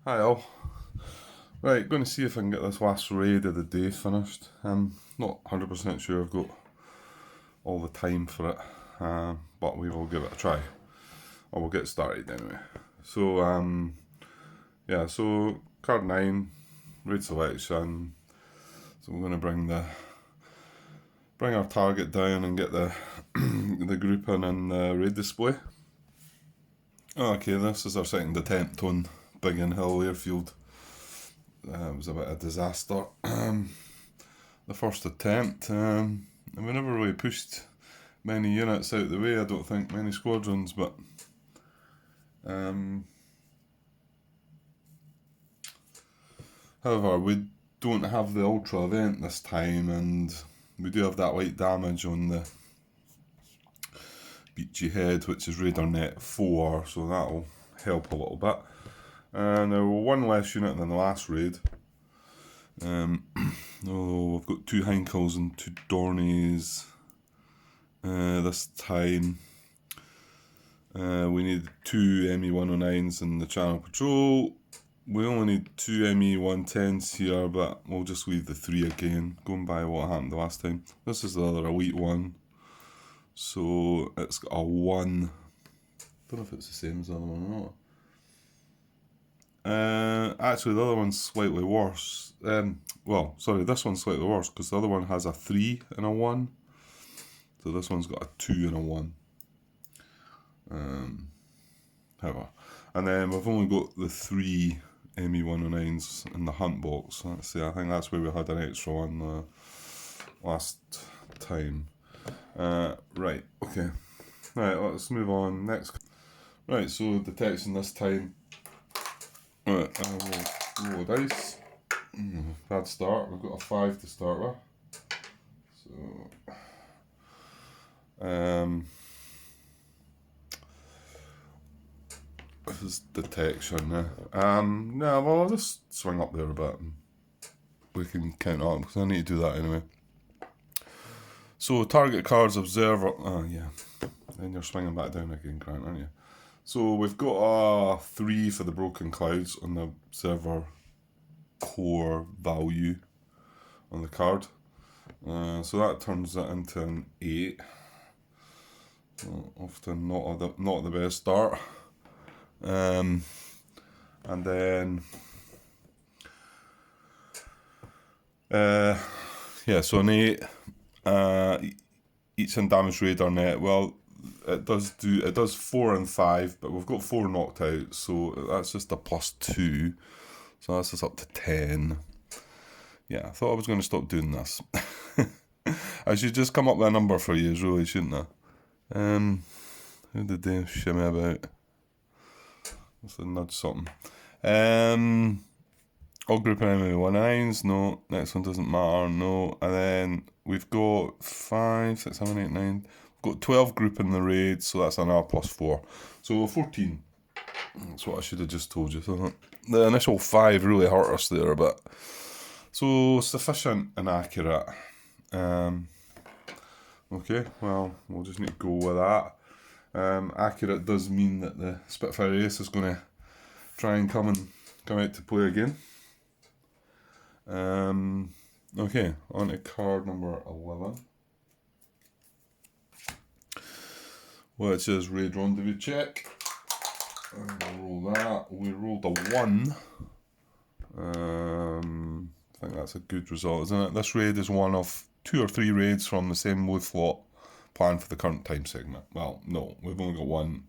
Hi all. Right, going to see if I can get this last raid of the day finished. I'm not 100% sure I've got all the time for it, but we will give it a try. Or we'll get started anyway. So, yeah, so card 9, raid selection. So we're going to bring our target down and get the the grouping and the raid display. Okay, this is our second attempt on Biggin Hill Airfield. It was a bit of a disaster. The first attempt, and we never really pushed many units out the way, I don't think, many squadrons, but however, we don't have the ultra event this time, and we do have that light damage on the Beachy Head, which is Radar Net 4, so that'll help a little bit. And there were one less unit than the last raid. Although we've got 2 Heinkels and 2 Dornies this time. We need 2 ME-109s in the Channel Patrol. We only need 2 ME-110s here, but we'll just leave the 3 again, going by what happened the last time. This is the other elite one. So it's got a 1. Don't know if it's the same as the other one or not. Actually, the other one's slightly worse. Well, sorry, this one's slightly worse because the other one has a 3 and a 1. So this one's got a 2 and a 1. However, and then we've only got the 3 ME-109s in the hunt box. Let's see, I think that's where we had an extra one last time. Right, okay. Right, let's move on. Next. Right, so detection this time. Right, I will roll a dice. Bad start, we've got a 5 to start with. So, this is detection. No, well, I'll just swing up there a bit and we can count up because I need to do that anyway. So, target cards observer. Oh, yeah. Then you're swinging back down again, Grant, aren't you? So, we've got a 3 for the broken clouds on the observer core value on the card. So that turns it into an 8. So often not the best start. And then yeah, so an 8 each in damage radar net. Well, it does 4 and 5, but we've got 4 knocked out, so that's just a +2. So that's just up to 10. Yeah, I thought I was going to stop doing this. I should just come up with a number for you, really, shouldn't I? Who did they shimmy about? Let's nudge something. All group and ME-109s, no. Next one doesn't matter, no. And then we've got 5, 6, 7, 8, 9. We've got 12 group in the raid, so that's another +4. So 14. That's what I should have just told you. So the initial 5 really hurt us there a bit. So sufficient and accurate. Okay, well, we'll just need to go with that. Accurate does mean that the Spitfire Ace is going to try and come out to play again. Okay, on to card number 11, which is Raid Rendezvous Check. We'll roll that. We rolled a 1. I think that's a good result, isn't it? This raid is one of 2 or 3 raids from the same loot lot planned for the current time segment. Well, no, we've only got one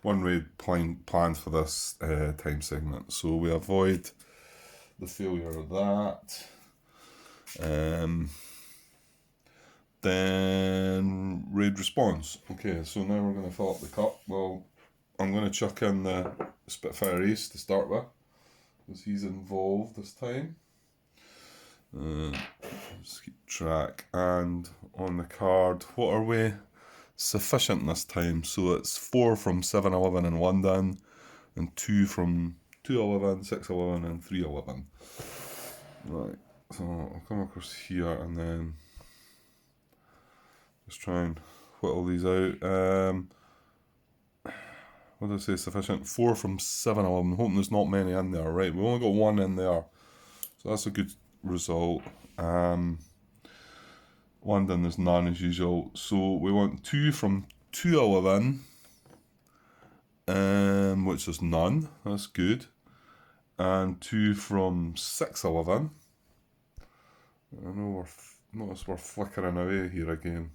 raid planned for this time segment, so we avoid the failure of that. Then raid response. Okay, so now we're going to fill up the cup. Well, I'm going to chuck in the Spitfire Ace to start with, because he's involved this time. Just keep track. And on the card, what are we? Sufficient this time. So it's 4 from 7, 11 and 1 down, and 2 from 2, 11, 6, 11 and 3, 11. Right, so I'll come across here and then just try and whittle these out. what did I say, sufficient? 4 from 7 of them. Hoping there's not many in there, right? We only got 1 in there. So that's a good result. London, there's none as usual. So we want 2 from 211, which is none. That's good. And 2 from 611. I know notice we're flickering away here again.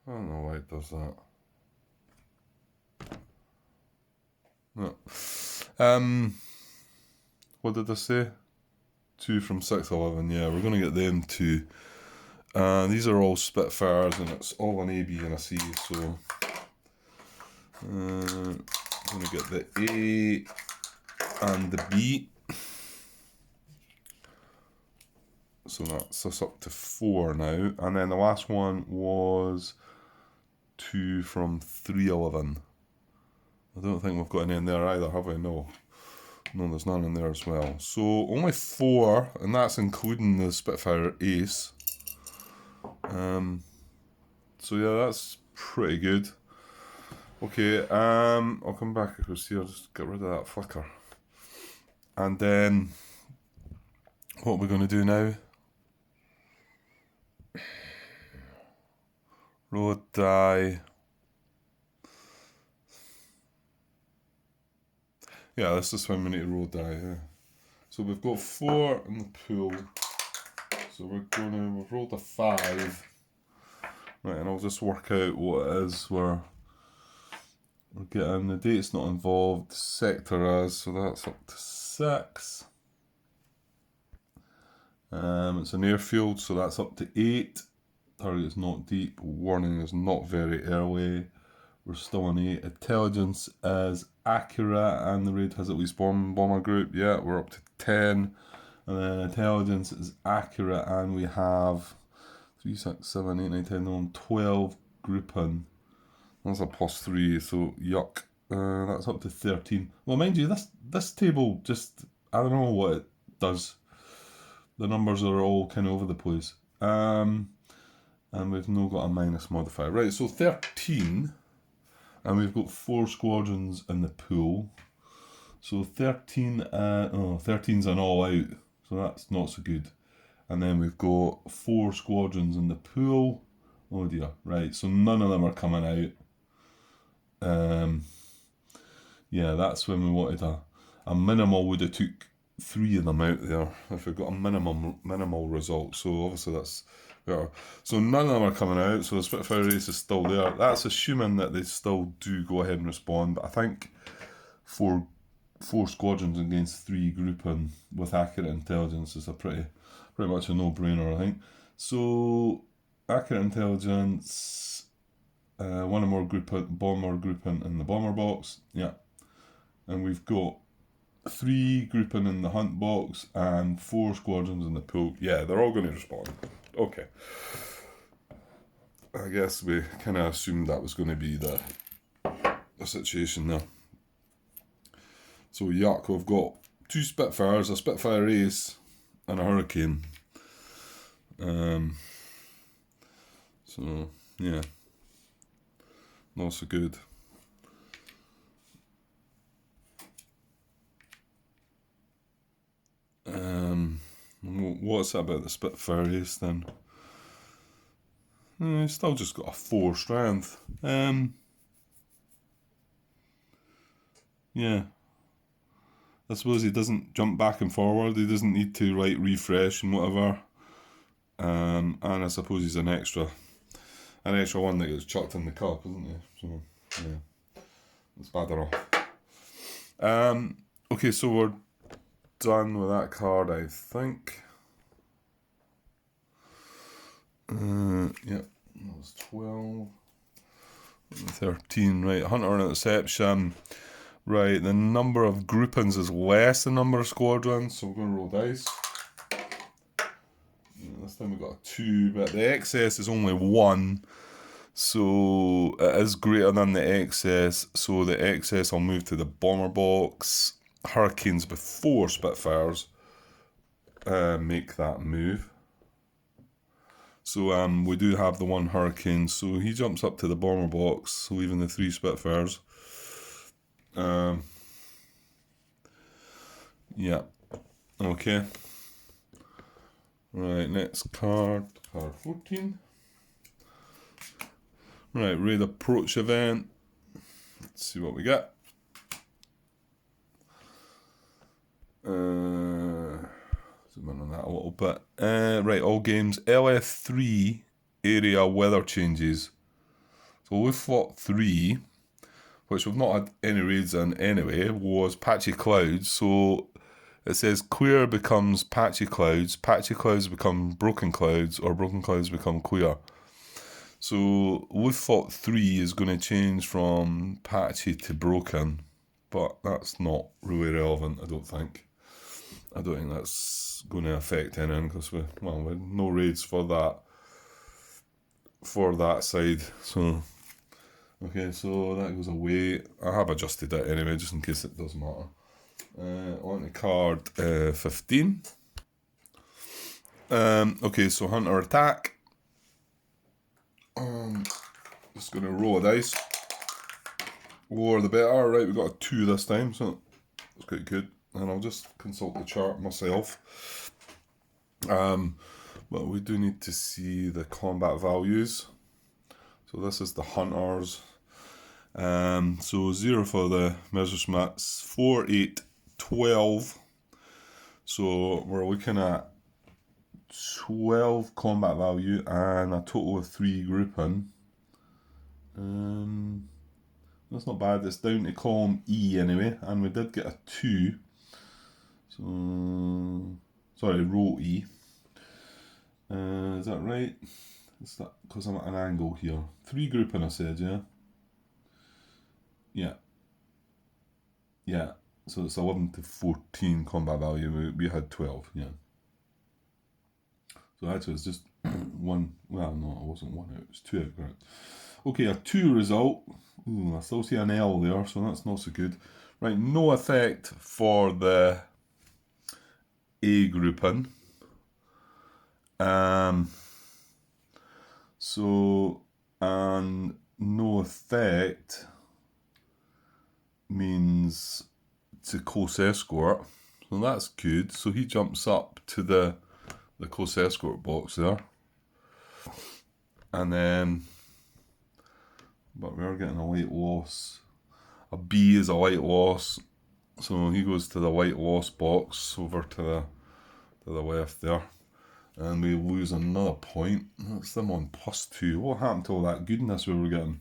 I don't know why it does that. No. What did I say? 2 from 611. Yeah, we're going to get them 2. These are all Spitfires, and it's all an A, B, and a C. So I'm going to get the A and the B. So that's us up to 4 now. And then the last one was 2 from 311. I don't think we've got any in there either, have we? No. No, there's none in there as well. So only 4, and that's including the Spitfire Ace. So yeah, that's pretty good. Okay, I'll come back across here, just get rid of that flicker. And then, what we're going to do now? Roll die. Yeah, this is when we need to roll die, yeah. So we've got 4 in the pool. So we've rolled a 5. Right, and I'll just work out what it is we're getting. The date's not involved, sector is, so that's up to 6. It's an airfield, so that's up to 8. Target is not deep, warning is not very early. We're still on 8. Intelligence is accurate, and the raid has at least one bomber group. Yeah, we're up to 10. And then intelligence is accurate, and we have 3, 6, 7, 8, 9, 10, 11, 12 grouping. That's a +3, so yuck. That's up to 13. Well, mind you, this table just, I don't know what it does. The numbers are all kind of over the place. And we've no got a minus modifier. Right, so 13. And we've got 4 squadrons in the pool. So 13, 13's an all out. So that's not so good. And then we've got 4 squadrons in the pool. Oh dear, right, so none of them are coming out. Yeah, that's when we wanted a minimal would have took 3 of them out there if we got a minimal result. So obviously that's better. So none of them are coming out, so the Spitfire race is still there. That's assuming that they still do go ahead and respond, but I think 4 squadrons against 3 grouping with accurate intelligence is a pretty much a no-brainer, I think. So accurate intelligence, 1 or more bomber grouping in the bomber box, yeah. And we've got 3 grouping in the hunt box and 4 squadrons in the pool. Yeah, they're all going to respond. Okay. I guess we kind of assumed that was going to be the situation there. So yuck, we've got 2 Spitfires, a Spitfire Ace, and a Hurricane. So yeah, not so good. What's that about the Spitfire Ace then? He's still just got a 4 strength. Yeah. I suppose he doesn't jump back and forward, he doesn't need to like refresh and whatever. And I suppose he's an extra one that gets chucked in the cup, isn't he? So yeah, it's better off. Okay, so we're done with that card, I think. Yep, that was 12. 13, right, Hunter and Interception. Right, the number of groupings is less than number of squadrons, so we're going to roll dice. This time we've got a 2, but the excess is only 1, so it is greater than the excess, so the excess will move to the bomber box. Hurricanes before Spitfires make that move. So we do have the one Hurricane, so he jumps up to the bomber box, leaving the 3 Spitfires. Yeah, okay. Right, next card 14. Right, raid approach event. Let's see what we get. Zoom in on that a little bit. Right, all games LF3 area weather changes. So we fought 3, which we've not had any raids in anyway, was patchy clouds. So it says clear becomes patchy clouds become broken clouds, or broken clouds become clear. So we fought 3 is going to change from patchy to broken, but that's not really relevant, I don't think. I don't think that's going to affect anything, because we had no raids for that side. So okay, so that goes away. I have adjusted it anyway, just in case it does matter. On to card 15. Okay, so hunter attack. Just gonna roll a dice. Lower the better. Right, we got a 2 this time, so it's quite good. And I'll just consult the chart myself. But we do need to see the combat values. So this is the hunters. So 0 for the Messerschmitts, 4, 8, 12. So we're looking at 12 combat value and a total of 3 grouping. That's not bad. It's down to column E anyway, and we did get a 2. So sorry, row E. Is that right? Is that because I'm at an angle here? 3 grouping, I said, yeah. Yeah. So it's 11 to 14 combat value. We had 12, yeah. So actually it's just 1, well no, it wasn't 1 out, it was 2 out, correct. Okay, a 2 result. Ooh, I still see an L there, so that's not so good. Right, no effect for the A grouping. So, and no effect means to close escort, so that's good. So he jumps up to the close escort box there, and then, but we're getting a white loss. A B is a white loss, so he goes to the white loss box over to the left there, and we lose another point. That's them on +2. What happened to all that goodness we were getting?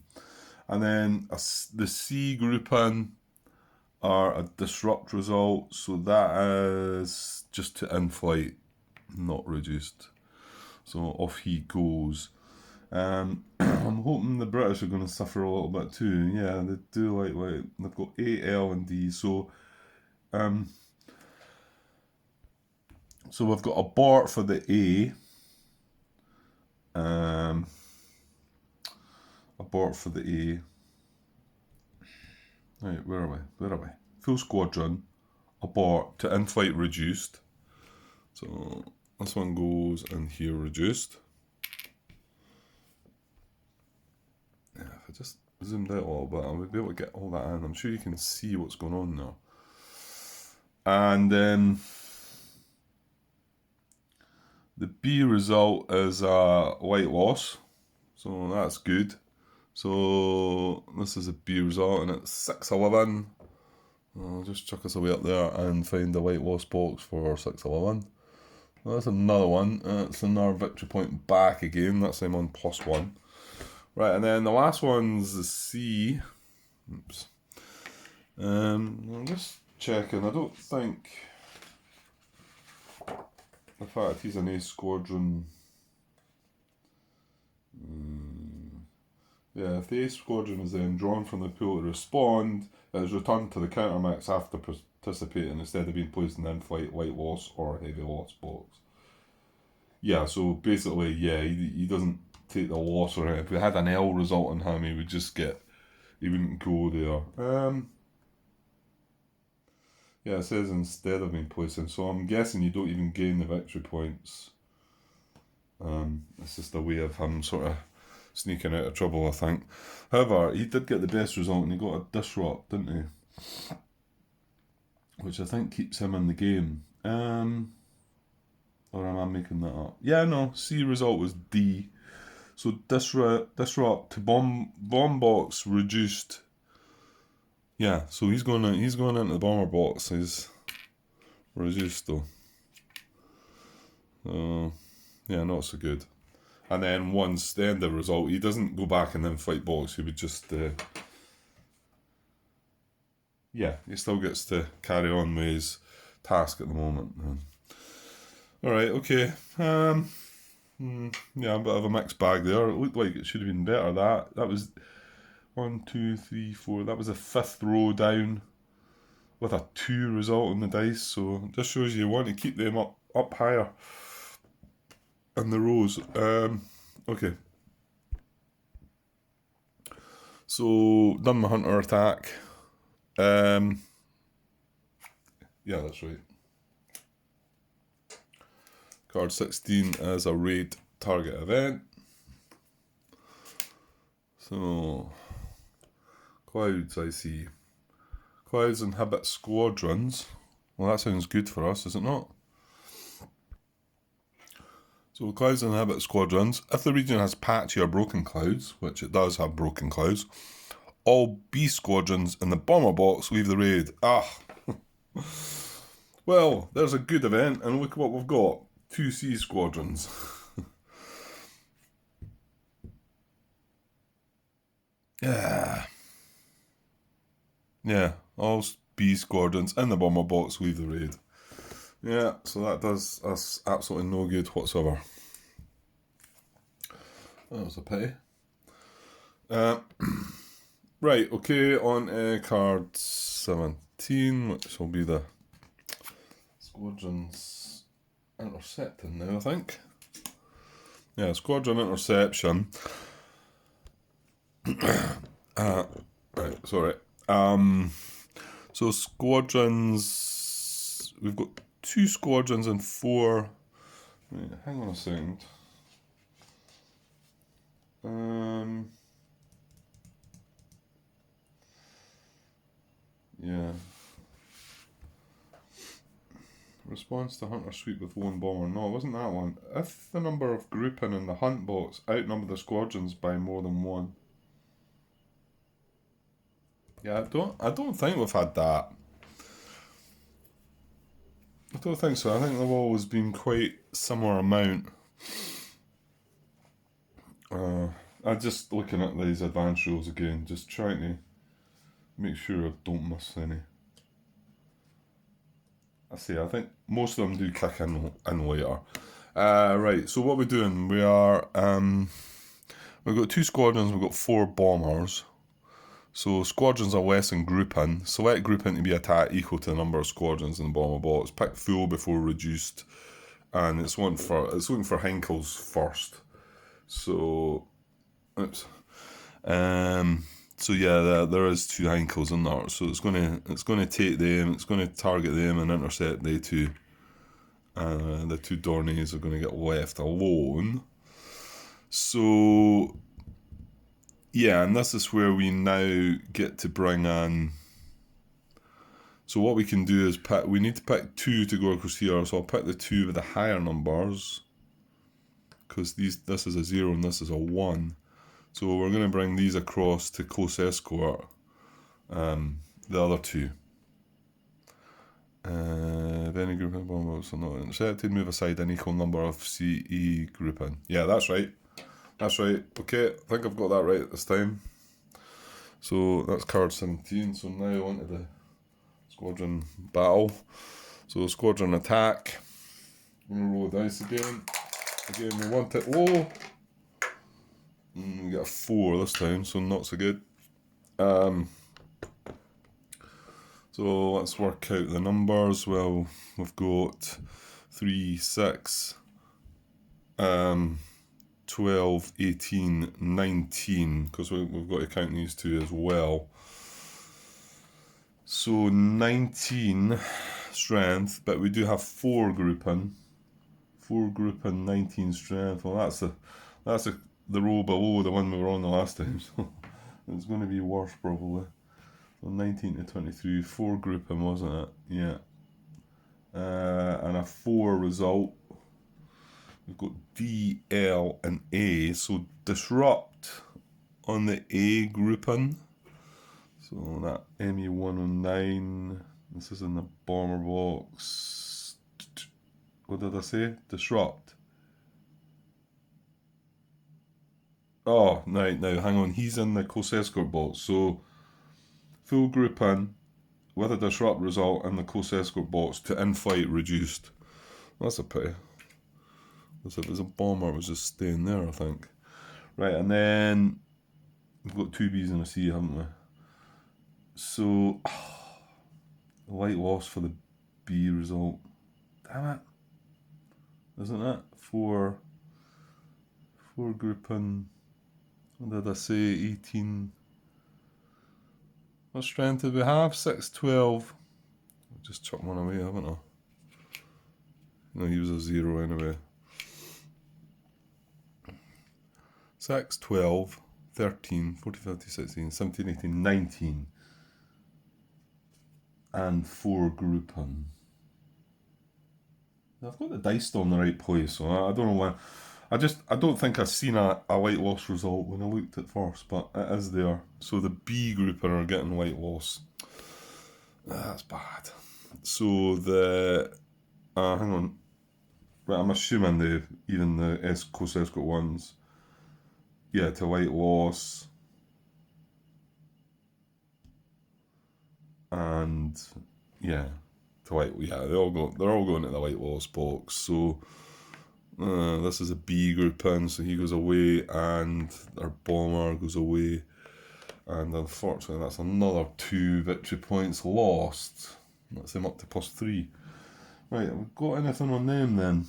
And then the C grouping are a disrupt result, so that is just to in-flight, not reduced. So off he goes. I'm hoping the British are going to suffer a little bit too. Yeah, they do like they've got A, L, and D. So so we've got abort for the A. Abort for the A. Right, where are we? Full squadron. Abort to in-flight reduced. So this one goes in here reduced. Yeah, if I just zoomed out a little bit, I would be able to get all that in. I'm sure you can see what's going on now. And then the B result is a white loss, so that's good. So this is a B result, and it's 611. I'll just chuck us away up there and find the white loss box for 611. Well, that's another one. It's another victory point back again. That's I'm on +1. Right, and then the last one's the C. Oops. I'm just checking. I don't think. In fact, he's an A squadron. Yeah, if the A squadron is then drawn from the pool to respond, it is returned to the countermix after participating instead of being placed in the in-flight white loss or heavy loss box. Yeah, so basically, yeah, he doesn't take the loss or anything. If we had an L result on him, he would just get, he wouldn't go there. Yeah, it says instead of being placed in, so I'm guessing you don't even gain the victory points. It's just a way of him sort of sneaking out of trouble, I think. However, he did get the best result and he got a disrupt, didn't he? Which I think keeps him in the game. Or am I making that up? Yeah, no, C result was D. So disrupt to bomb box reduced. Yeah, so he's going into the bomber box. He's reduced though. Yeah, not so good. And then once the end of the result, he doesn't go back and then fight box. He would just, yeah, he still gets to carry on with his task at the moment. All right, okay. Yeah, a bit of a mixed bag there. It looked like it should have been better. That was 1, 2, 3, 4. That was the 5th row down with a 2 result on the dice. So it just shows you want to keep them up higher in the rows. Okay. So done my hunter attack. Yeah, that's right. Card 16 is a raid target event. So clouds, I see. Clouds inhibit squadrons. Well, that sounds good for us, is it not? So clouds inhibit squadrons. If the region has patchy or broken clouds, which it does have broken clouds, all B squadrons in the bomber box leave the raid. Well, there's a good event, and look what we've got. 2 C squadrons. Yeah, all B squadrons in the bomber box leave the raid. Yeah, so that does us absolutely no good whatsoever. That was a pity. Right, okay, on card 17, which will be the squadrons intercepting now, I think. Yeah, squadron interception. Right, sorry. So squadrons, we've got 2 squadrons and 4. Wait, hang on a second. Yeah. Response to hunter sweep with 1 bomber. No, it wasn't that one. If the number of grouping in the hunt box outnumber the squadrons by more than 1. Yeah, I don't think we've had that. I don't think so. I think they've always been quite similar amount. I'm just looking at these advanced rules again, just trying to make sure I don't miss any. I think most of them do kick in later. Right, so what we're doing, we are, we've got 2 squadrons, we've got 4 bombers. So squadrons are less than grouping. Select grouping to be attack equal to the number of squadrons in the bomber box. Pick full before reduced, and it's looking for Henkels first. So, oops. So yeah, there is 2 Henkels in there. So it's gonna take them. It's gonna target them and intercept they 2. The 2 Dornies are gonna get left alone. So yeah, and this is where we now get to bring in. So what we can do is we need to pick 2 to go across here. So I'll pick the 2 with the higher numbers, because this is a 0 and this is a 1. So we're going to bring these across to close escort, the other 2. If any grouping bombers are not intercepted, move aside an equal number of CE grouping. Yeah, that's right. That's right. Okay, I think I've got that right this time. So that's card 17. So now on to the squadron battle. So squadron attack. I'm going to roll the dice again. Again, we want it low. We get a 4 this time, so not so good. So let's work out the numbers. Well, we've got 3, 6, 12, 18, 19, because we've got to count these 2 as well. So 19 strength, but we do have 4 grouping. 4 group and 19 strength. Well, that's the row below the one we were on the last time, so it's going to be worse probably. So 19 to 23, 4 grouping, wasn't it? Yeah. And a 4 result. We've got D, L, and A. So disrupt on the A grouping. So that ME109. This is in the bomber box. What did I say? Disrupt. Oh, right, now hang on. He's in the close escort box. So full grouping with a disrupt result in the close escort box to in-flight reduced. That's a pity. If it was a bomber, it was just staying there, I think. Right, and then we've got 2 Bs and a C, haven't we? So, light loss for the B result. Damn it. Isn't it? 4 grouping. What did I say? 18. What strength did we have? 6, 12. I've just chucked one away, haven't I? No, he was a 0 anyway. 6, 12, 13, 14, 15, 16, 17, 18, 19. And 4 grouping. I've got the dice still in the right place, so I don't know why. I don't think I've seen a light loss result when I looked at first, but it is there. So the B grouping are getting light loss. That's bad. So the hang on. Right, I'm assuming even the close escort ones. Yeah, to light loss. And yeah, they're all going to the light loss box. So this is a B grouping, so he goes away, and our bomber goes away, and unfortunately that's another 2 victory points lost. That's him up to +3. Right, we've got anything on them then?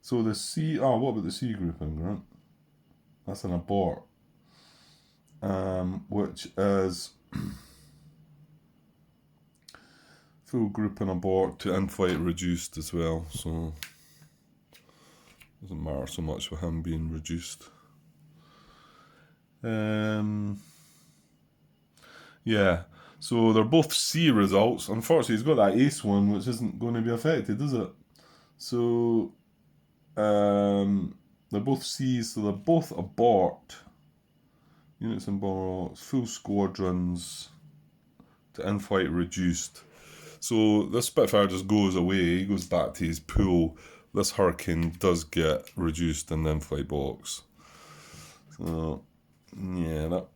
So the C. Oh, what about the C grouping, Grant? That's an abort, which is full grouping abort to in-flight reduced as well. So doesn't matter so much with him being reduced. Yeah, so they're both C results. Unfortunately, he's got that ace one, which isn't going to be affected, is it? So they're both C's, so they're both abort. Units and bomber, full squadrons to in-flight reduced. So this Spitfire just goes away, he goes back to his pool. This Hurricane does get reduced in the in-flight box. So, yeah, that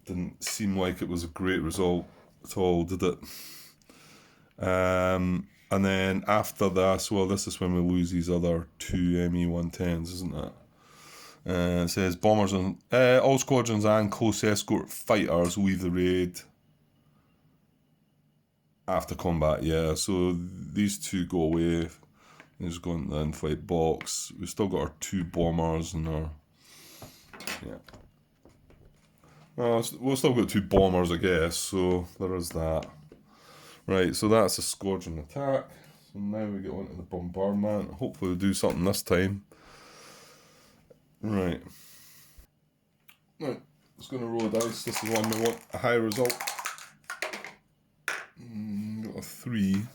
didn't seem like it was a great result at all, did it? And then after that, well, this is when we lose these other 2 ME-110s, isn't it? It says bombers and all squadrons and close escort fighters leave the raid after combat. Yeah, so these 2 go away. They just go into the in-flight box. We've still got our 2 bombers and our well, we've still got 2 bombers, I guess. So there is that. Right, so that's a squadron attack. So now we get on to the bombardment. Hopefully we'll do something this time. Right. Right, just going to roll a dice. This is one we want a high result. Got a 3.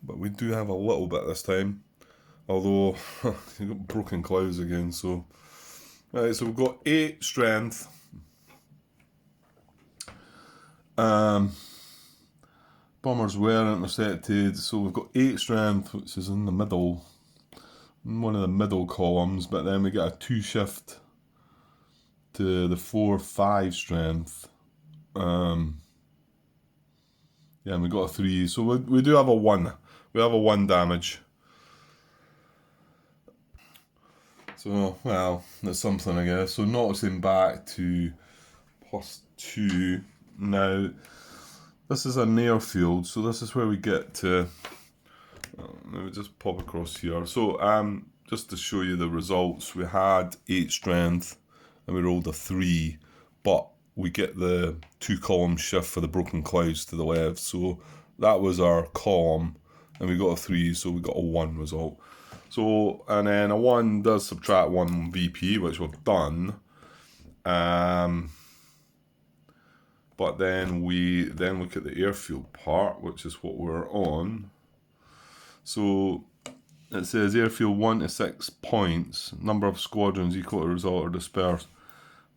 But we do have a little bit this time. Although, you've got broken clouds again, so... Right, so we've got 8 strength. Bombers were intercepted, so we've got 8 strength, which is in the middle. In one of the middle columns, but then we get a 2 shift to the 4, 5 strength. Yeah, and we got a 3, so we do have a 1. We have a 1 damage. So, well, that's something, I guess. So noticing back to +2. Now, this is an airfield, so this is where we get to... let me just pop across here. So, just to show you the results, we had 8 strength, and we rolled a 3, but we get the 2 column shift for the broken clouds to the left, so that was our column. and we got a 3, so we got a 1 result. So, and then a 1 does subtract 1 VP, which we've done. But then we then look at the airfield part, which is what we're on. So it says airfield 1 to 6 points, number of squadrons equal to result or dispersed.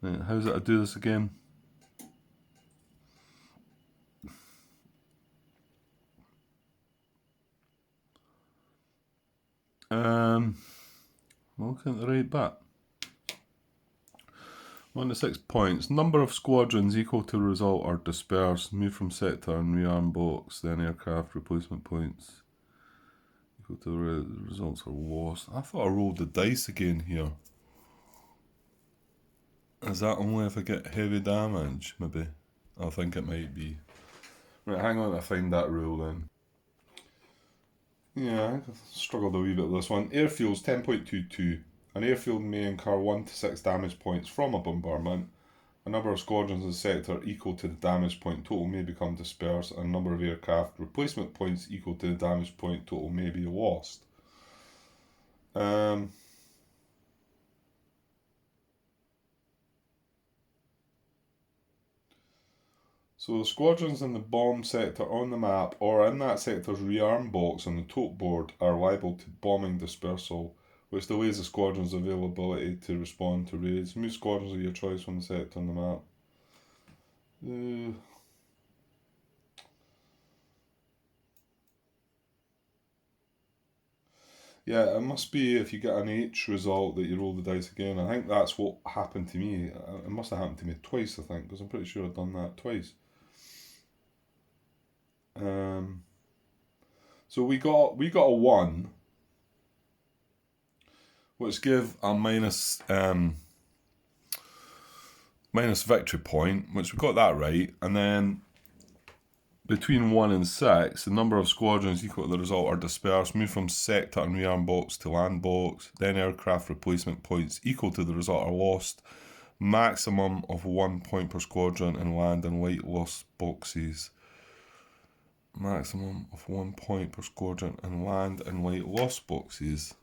How does it do this again? Looking at the right bit. 1 to 6 points. Number of squadrons equal to result or dispersed. Move from sector and rearm box. Then aircraft replacement points equal to the results are lost. I thought I rolled the dice again here. Is that only if I get heavy damage? Maybe. I think it might be. Right, hang on, I find that rule then. Yeah, I struggled a wee bit with this one. Airfields 10.22. An airfield may incur 1 to 6 damage points from a bombardment. A number of squadrons in the sector equal to the damage point total may become dispersed, and a number of aircraft replacement points equal to the damage point total may be lost. So the squadrons in the bomb sector on the map or in that sector's rearm box on the tote board are liable to bombing dispersal, which delays the squadron's availability to respond to raids. Move squadrons of your choice from the sector on the map. Yeah, it must be if you get an H result that you roll the dice again. I think that's what happened to me. It must have happened to me twice, I think, because I'm pretty sure I've done that twice. So we got a 1, which give a minus victory point, which we got that right, and then between 1 and 6, the number of squadrons equal to the result are dispersed, move from sector and rearm box to land box, then aircraft replacement points equal to the result are lost, maximum of 1 point per squadron in land and light lost boxes. Maximum of 1 point per squadron in land and light lost boxes.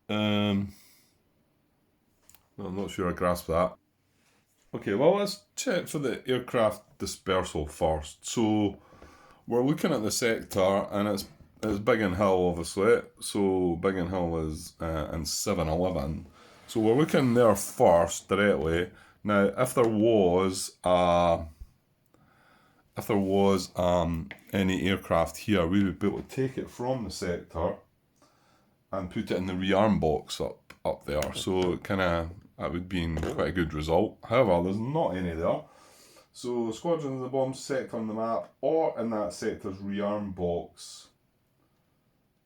I'm not sure I grasp that. Okay, well, let's check for the aircraft dispersal first. So we're looking at the sector, and it's Biggin Hill, obviously. So Biggin Hill is in 711. So we're looking there first directly. Now, if there was any aircraft here, we would be able to take it from the sector and put it in the rearm box up there. So that would be quite a good result. However, there's not any there. So squadrons in the bomb sector on the map or in that sector's rearm box.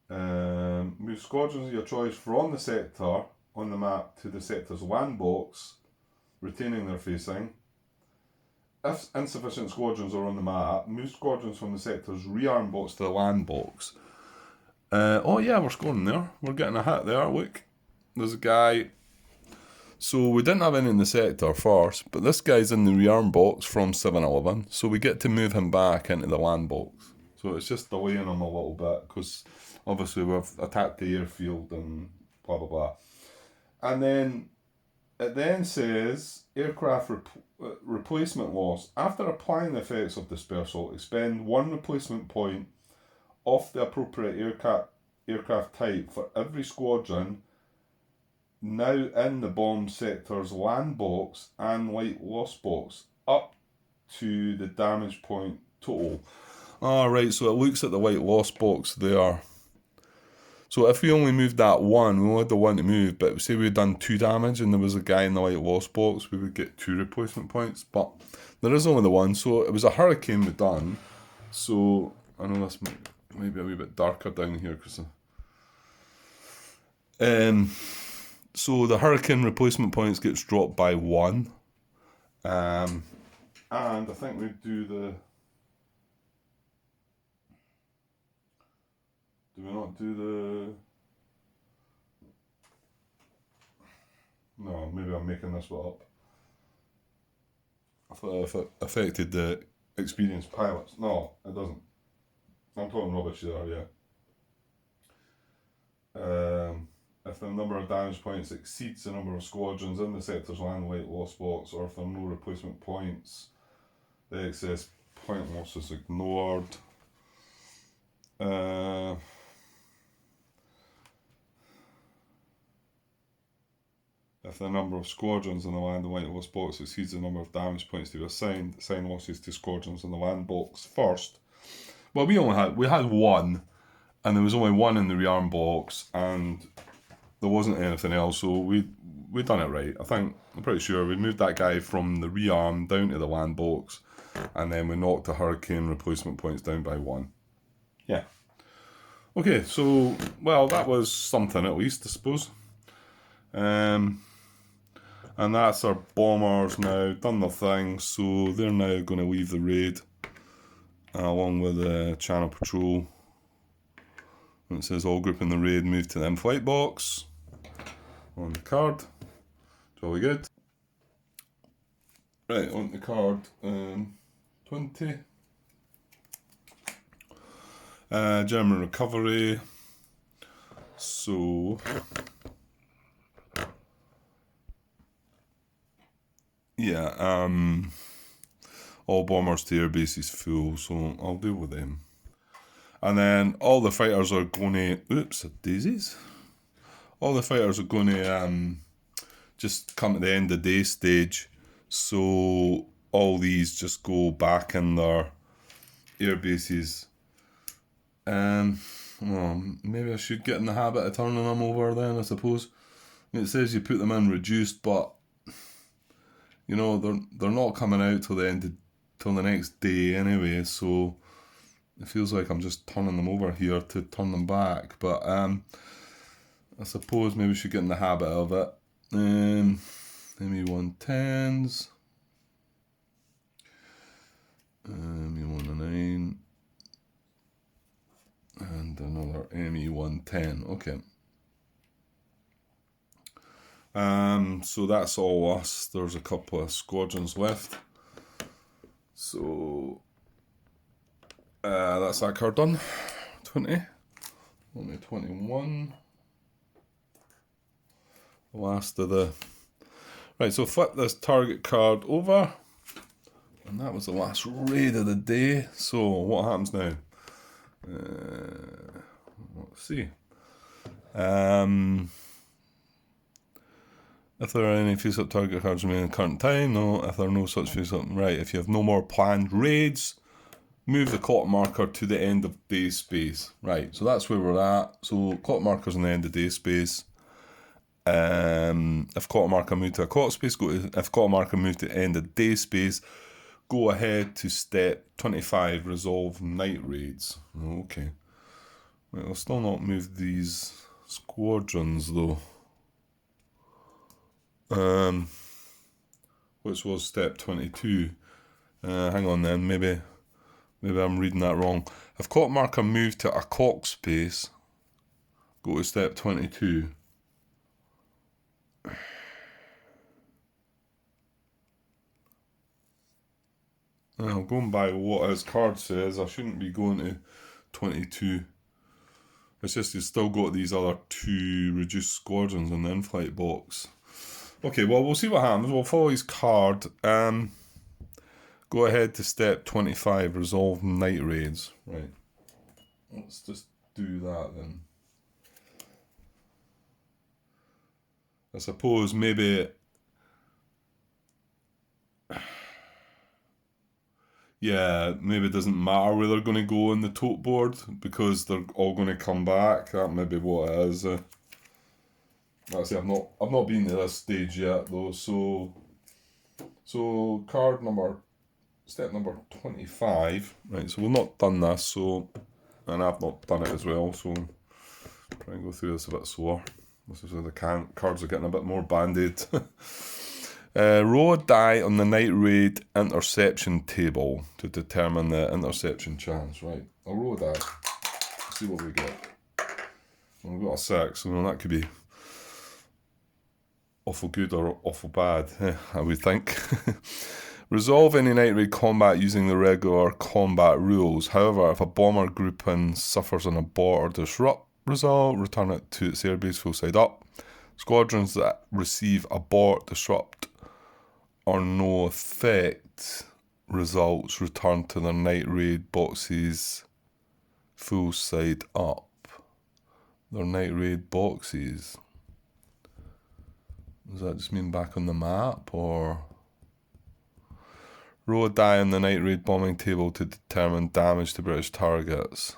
Move squadrons of your choice from the sector on the map to the sector's land box, retaining their facing. If insufficient squadrons are on the map, move squadrons from the sector's rearm box to the land box. Oh yeah, we're scoring there. We're getting a hit there. Look, there's a guy. So we didn't have any in the sector first, but this guy's in the rearm box from 711, so we get to move him back into the land box. So it's just delaying him a little bit, because obviously we've attacked the airfield and blah blah blah. And then it then says aircraft replacement loss. After applying the effects of dispersal, expend 1 replacement point off the appropriate aircraft type for every squadron now in the bomb sector's land box and light loss box, up to the damage point total. Right, so it looks at the light loss box there. So if we only moved that 1, we only had the 1 to move, but say we had done 2 damage and there was a guy in the light loss box, we would get 2 replacement points, but there is only the 1, so it was a hurricane we done. So I know this might be a wee bit darker down here, because so the hurricane replacement points gets dropped by 1. And I think we do the... Do we not do the... No, maybe I'm making this one up. I thought if it affected the experienced pilots. No, it doesn't. I'm talking rubbish there, yeah. If the number of damage points exceeds the number of squadrons in the sector's land weight loss box, or if there are no replacement points, the excess point loss is ignored. If the number of squadrons in the land weight loss box exceeds the number of damage points to be assigned, assign losses to squadrons in the land box first. Well, we had one, and there was only one in the rearm box, and there wasn't anything else, so we done it right. I'm pretty sure we moved that guy from the rearm down to the land box, and then we knocked the Hurricane replacement points down by 1. Yeah. Okay, so, well, that was something at least, I suppose. And that's our bombers now, done their thing, so they're now going to leave the raid, along with the Channel Patrol. And it says all group in the raid move to the in-flight box on the card. Jolly good. Right, on the card, 20. German recovery. So yeah, all bombers to air bases full, so I'll deal with them. And then all the fighters are going to, oops, daisies. All the fighters are going to just come at the end of day stage, so all these just go back in their air bases. Well, maybe I should get in the habit of turning them over then, I suppose. It says you put them in reduced, but you know, they're not coming out till the next day anyway, so it feels like I'm just turning them over here to turn them back. But I suppose maybe we should get in the habit of it. ME110s, ME109, and another ME110. Okay. So that's all us. There's a couple of squadrons left. So that's that card done. 20. Only 21. The last of the... Right, so flip this target card over. And that was the last raid of the day. So what happens now? Let's see. If there are any face-up target cards remaining at the current time, no. If there are no such face-up, right. If you have no more planned raids, move the clock marker to the end of day space. Right, so that's where we're at. So clock marker's on the end of day space. If clock marker moved to a clock space, if clock marker moved to the end of day space, go ahead to step 25, resolve night raids. Okay. Right, I'll still not move these squadrons though. Which was step 22. Hang on then, maybe I'm reading that wrong. If clock marker moved to a clock space, go to step 22. Well, going by what his card says, I shouldn't be going to 22. It's just he's still got these other 2 reduced squadrons in the in-flight box. Okay, well, we'll see what happens. We'll follow his card. Go ahead to step 25, resolve night raids. Right. Let's just do that then. I suppose maybe... Yeah, maybe it doesn't matter where they're going to go in the tote board because they're all going to come back. That may be what it is. Like I say, I've not been to this stage yet though. So step number 25. Right, so we've not done this. So, and I've not done it as well. So try and go through this a bit slower. This is where the cards are getting a bit more band-aid. Roll a die on the night raid interception table to determine the interception chance. Right, I'll roll a die. Let's see what we get. Well, we've got a 6, so that could be awful good or awful bad, I would think. Resolve any night raid combat using the regular combat rules. However, if a bomber grouping suffers an abort or disrupt result, return it to its airbase full side up. Squadrons that receive abort, disrupt, or no effect results return to their night raid boxes full side up. Their night raid boxes. Does that just mean back on the map, or roll a die on the night raid bombing table to determine damage to British targets?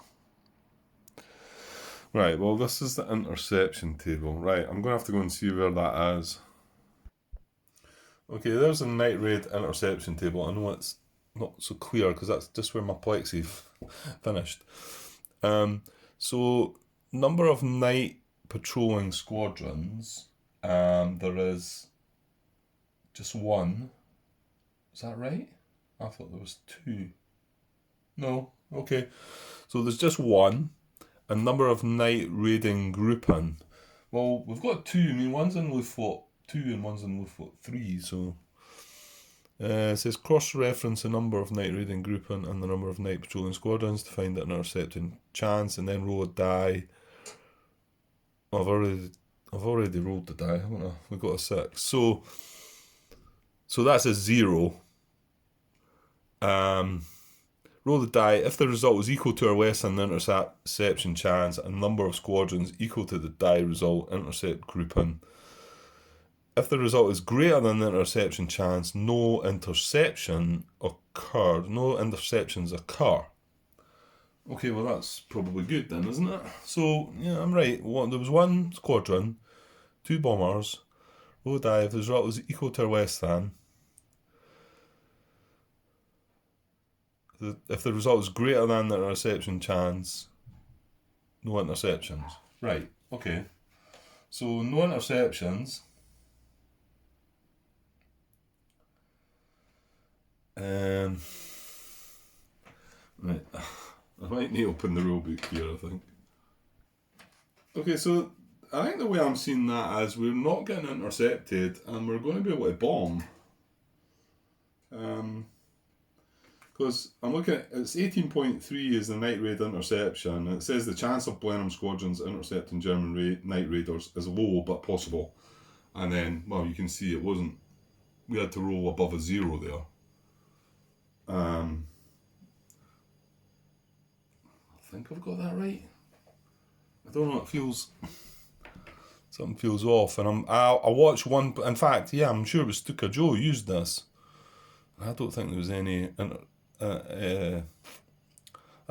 Right, well, this is the interception table. Right, I'm going to have to go and see where that is. Okay, there's a night raid interception table. I know it's not so clear because that's just where my plexi finished. So, number of night patrolling squadrons. There is just one. Is that right? I thought there was two. No, okay. So there's just one. A number of night raiding grouping. Well, we've got two. I mean, one's in Luftwaffe 2 and one's in Luftwaffe 3. So it says cross-reference the number of night raiding grouping and the number of night patrolling squadrons to find an intercepting chance, and then roll a die. I've already rolled the die, haven't I? We've got a 6. So that's a 0. Roll the die. If the result is equal to or less than the interception chance, a number of squadrons equal to the die result, intercept grouping. If the result is greater than the interception chance, no interceptions occur. Okay, well that's probably good then, isn't it? So, yeah, I'm right. There was one squadron, 2 bombers, roll a die. If the result is equal to or less than, if the result is greater than the interception chance, no interceptions. Right, okay. So, no interceptions. Right. I might need to open the rulebook here, I think. Okay, so I think the way I'm seeing that is we're not getting intercepted and we're going to be able to bomb. Because I'm looking at, it's 18.3 is the night raid interception. It says the chance of Blenheim squadrons intercepting German night raiders is low but possible. And then, well, you can see it wasn't, we had to roll above a 0 there. I think I've got that right. I don't know, it feels, something feels off. And I watched one, in fact, yeah, I'm sure it was Stuka Joe used this. I don't think there was any, I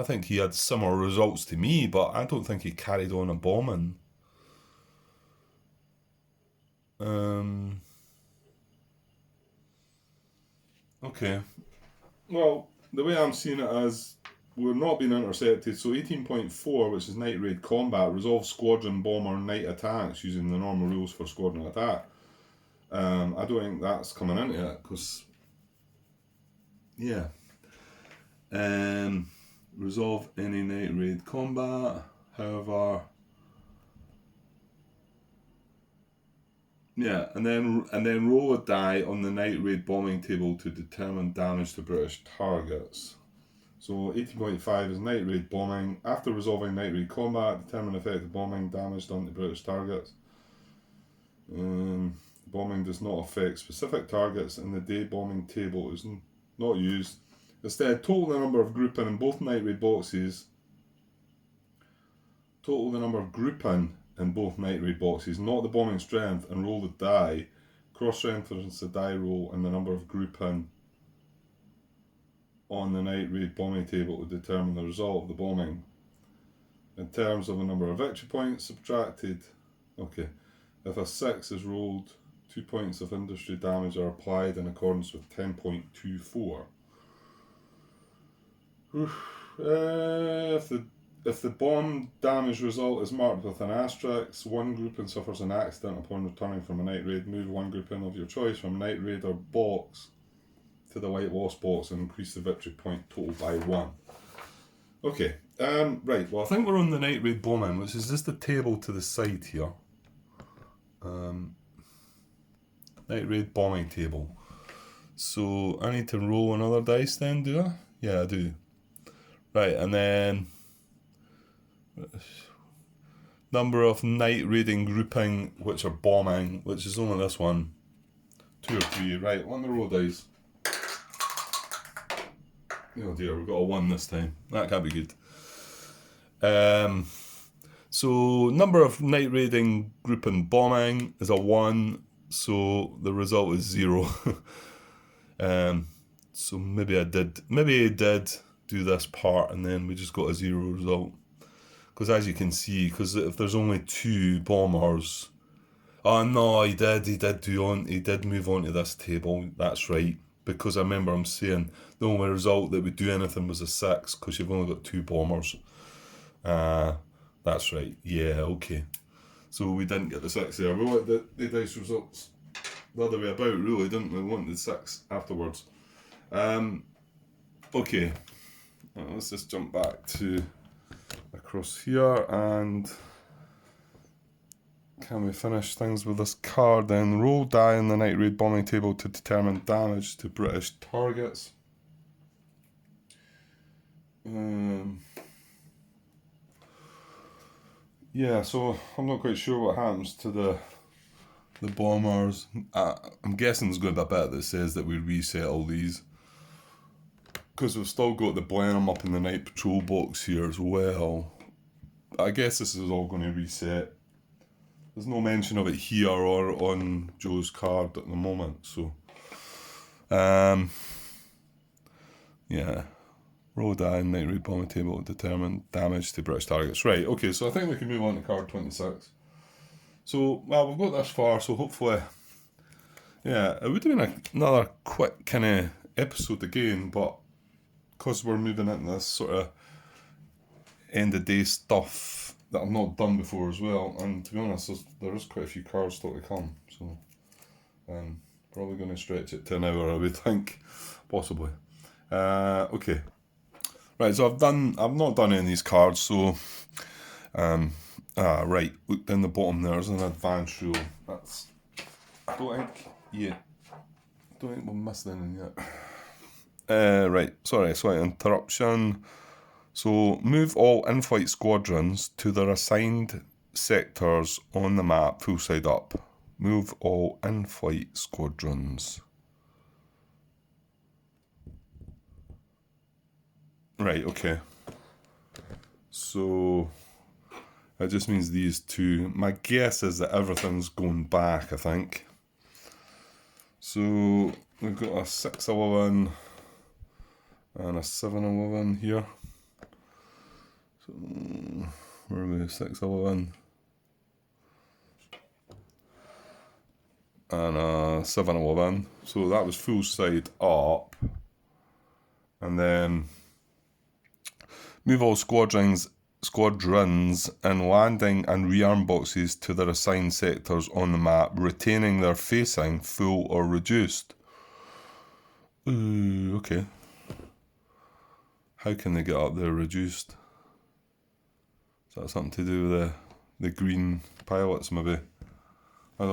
think he had similar results to me, but I don't think he carried on a bombing. Okay. Well, the way I'm seeing it is we're not being intercepted, so 18.4, which is night raid combat, resolve squadron bomber night attacks using the normal rules for squadron attack. I don't think that's coming into it, because, yeah. Resolve any night raid combat, however, yeah, and then roll a die on the night raid bombing table to determine damage to British targets. So 18.5 is night raid bombing. After resolving night raid combat, determine effective bombing damage done to British targets. Bombing does not affect specific targets, and the day bombing table is not used. Instead, total the number of grouping in both night raid boxes. Total the number of grouping in both night raid boxes, not the bombing strength, and roll the die. Cross-reference the die roll and the number of grouping on the night raid bombing table to determine the result of the bombing. In terms of the number of victory points subtracted, okay, if a 6 is rolled, 2 points of industry damage are applied in accordance with 10.24. If the bomb damage result is marked with an asterisk, one grouping suffers an accident upon returning from a night raid. Move one grouping of your choice from night raider box to the white lost box and increase the victory point total by 1. Okay, right, well I think we're on the night raid bombing, which is just the table to the side here. night raid bombing table. So I need to roll another dice then, do I? Yeah, I do. Right, and then number of night raiding grouping which are bombing, which is only this one. 2 or 3. Right, let me roll dice. Oh dear, we've got a 1 this time. That can't be good. So number of night raiding grouping bombing is a 1, so the result is 0. So maybe I did do this part and then we just got a 0 result. Because as you can see, because if there's only 2 bombers, oh no, he did move on to this table. That's right. Because I remember him saying the only result that would do anything was a 6, because you've only got 2 bombers. That's right. Yeah, okay. So we didn't get the 6 there. We wanted the dice results the other way about, really, didn't we? We wanted the 6 afterwards. Okay. Let's just jump back to across here, and can we finish things with this card then? Roll die in the night raid bombing table to determine damage to British targets. Yeah, so I'm not quite sure what happens to the bombers. I'm guessing there's going to be a bit that says that we reset all these, because we've still got the Blenheim up in the night patrol box here as well. I guess this is all going to reset. There's no mention of it here or on Joe's card at the moment, so yeah. Roll die in night raid bombing table to determine damage to British targets. Right, okay, so I think we can move on to card 26. So, well, we've got this far, so hopefully, yeah, it would have been another quick kind of episode again, but because we're moving into this sort of end of day stuff that I've not done before as well, and to be honest, there is quite a few cards still to come, so probably going to stretch it to an hour, I would think, possibly. Okay, right. So I've not done any of these cards. So, right. Look down the bottom there. There's an advanced rule. I don't think we're missing anything yet. Right. Sorry, slight interruption. So move all in-flight squadrons to their assigned sectors on the map, full side up. Move all in-flight squadrons. Right, okay. So that just means these two. My guess is that everything's going back, I think. So we've got a 611 and a 711 here. So where are we? 611 and a 711. So that was full side up. And then move all squadrons and landing and rearm boxes to their assigned sectors on the map, retaining their facing full or reduced. Ooh, okay. How can they get up there reduced? Is that something to do with the green pilots, maybe? I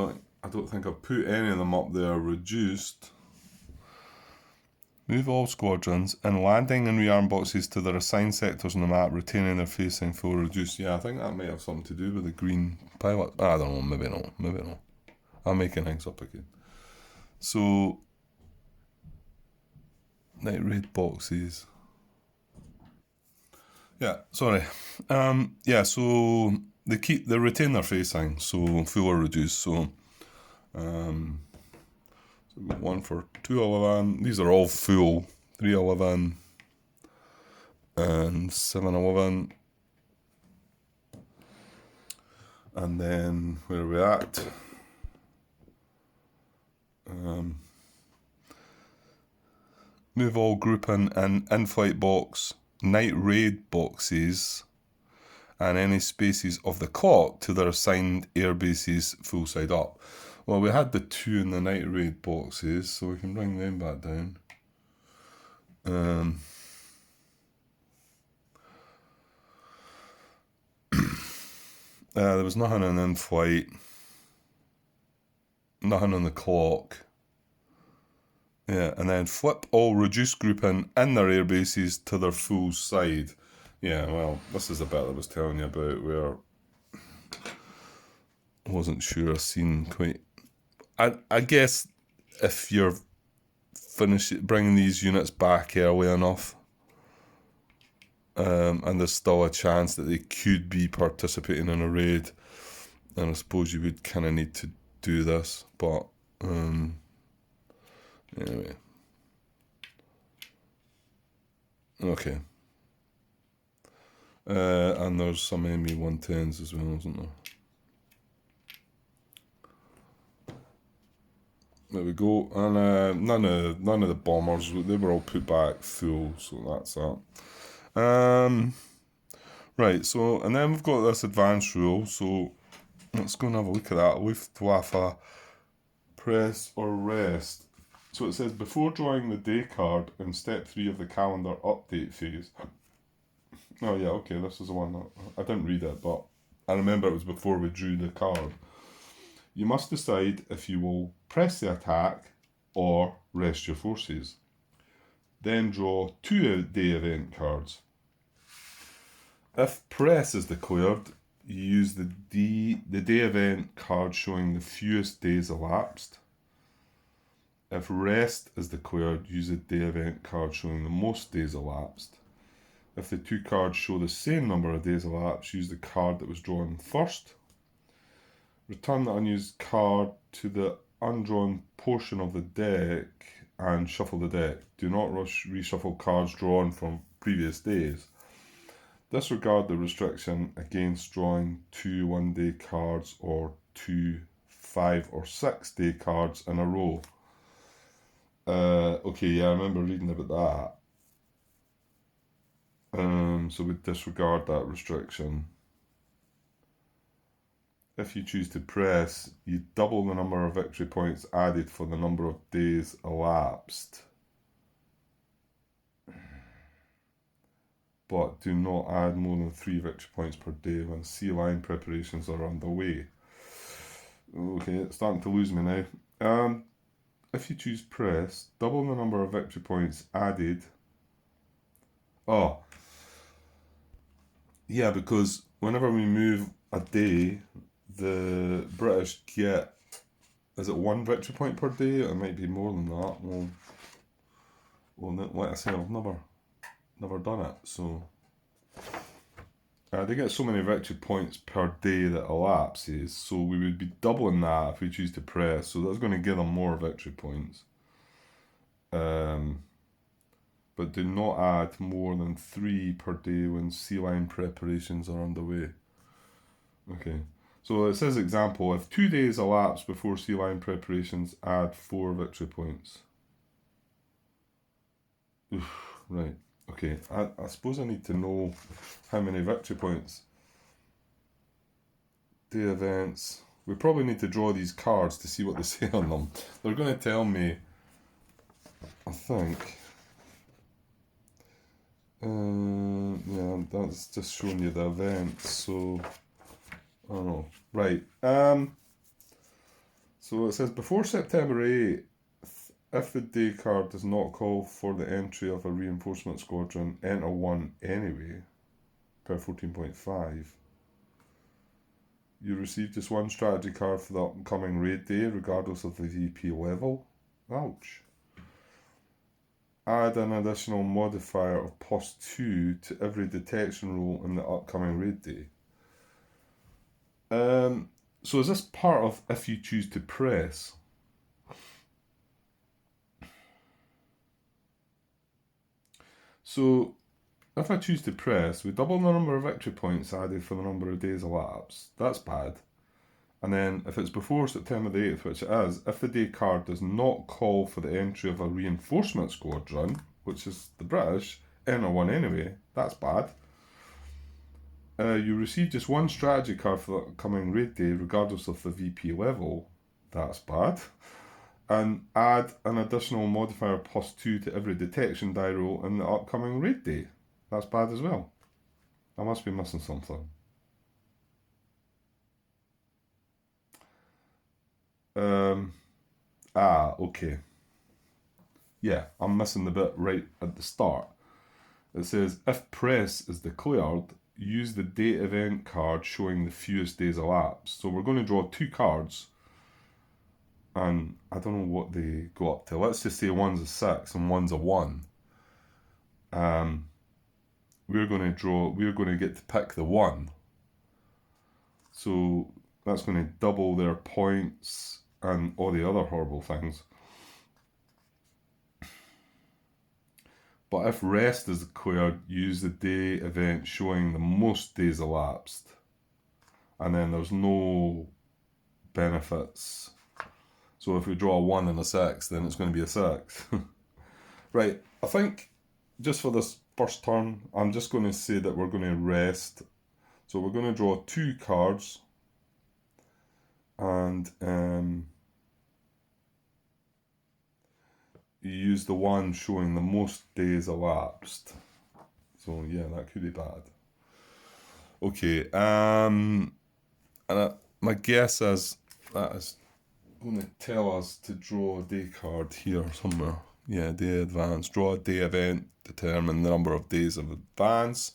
don't think I've put any of them up there reduced. Move all squadrons and landing and rearm boxes to their assigned sectors on the map, retaining their facing full reduced. Yeah, I think that may have something to do with the green pilot. I don't know, maybe not. I'm making things up again. So, night raid boxes. Yeah, sorry. So they retain their facing, so full or reduced. So, so we've got one for 211. These are all full. 311 and 711. And then where are we at? Move all grouping and in-flight box, night raid boxes, and any spaces of the clock to their assigned air bases full side up. Well, we had the 2 in the night raid boxes, so we can bring them back down. There was nothing in flight. nothing on the clock. Yeah, and then flip all reduced grouping in their air bases to their full side. Yeah, well, this is the bit I was telling you about where I wasn't sure I've seen quite... I guess if you're bringing these units back early enough, and there's still a chance that they could be participating in a raid, then I suppose you would kind of need to do this, but anyway. Okay. And there's some ME-110s as well, isn't there? There we go. And none of the bombers, they were all put back full, so that's that. Right, so, and then we've got this advanced rule, so let's go and have a look at that. Luftwaffe, press or rest. So it says, before drawing the day card in step 3 of the calendar update phase. Oh yeah, okay, this is the one. I didn't read it, but I remember it was before we drew the card. You must decide if you will press the attack or rest your forces. Then draw 2 day event cards. If press is declared, you use the day event card showing the fewest days elapsed. If rest is declared, use the day event card showing the most days elapsed. If the 2 cards show the same number of days elapsed, use the card that was drawn first. Return the unused card to the undrawn portion of the deck and shuffle the deck. Do not reshuffle cards drawn from previous days. Disregard the restriction against drawing 2 one-day cards or 2 5 or 6 day cards in a row. Okay, yeah, I remember reading about that. So we disregard that restriction. If you choose to press, you double the number of victory points added for the number of days elapsed. But do not add more than 3 victory points per day when sea line preparations are underway. Okay, it's starting to lose me now. If you choose press, double the number of victory points added. Oh, yeah, because whenever we move a day, the British get, is it 1 victory point per day? It might be more than that. Well, like I say, I've never done it, so they get so many victory points per day that elapses, so we would be doubling that if we choose to press, so that's going to give them more victory points. But do not add more than 3 per day when sea line preparations are underway. Okay, so it says example, if 2 days elapse before sea line preparations, add 4 victory points. Oof, right, okay, I suppose I need to know how many victory points. Day events. We probably need to draw these cards to see what they say on them. They're going to tell me, I think. Yeah, that's just showing you the events, so I don't know. Right. So it says before September 8th, if the day card does not call for the entry of a reinforcement squadron, enter 1 anyway, per 14.5. You receive just 1 strategy card for the upcoming raid day, regardless of the VP level. Ouch. Add an additional modifier of +2 to every detection roll in the upcoming raid day. So is this part of if you choose to press? So if I choose to press, we double the number of victory points added for the number of days elapsed. That's bad. And then if it's before September the 8th, which it is, if the day card does not call for the entry of a reinforcement squadron, which is the British, enter 1 anyway, that's bad. You receive just 1 strategy card for the upcoming raid day, regardless of the VP level, that's bad. And add an additional modifier +2 to every detection die roll in the upcoming raid day. That's bad as well. I must be missing something. Okay. Yeah, I'm missing the bit right at the start. It says, if press is declared, use the date event card showing the fewest days elapsed. So we're going to draw 2 cards, and I don't know what they go up to. Let's just say one's a 6 and one's a 1. We're going to get to pick the 1. So that's going to double their points and all the other horrible things. But if rest is declared, use the day event showing the most days elapsed. And then there's no benefits. So if we draw a 1 and a 6, then it's going to be a 6. Right, I think just for this first turn, I'm just going to say that we're going to rest. So we're going to draw 2 cards. And you use the one showing the most days elapsed. So yeah, that could be bad. Okay, and my guess is that is going to tell us to draw a day card here somewhere. Yeah, day advance. Draw a day event, determine the number of days of advance.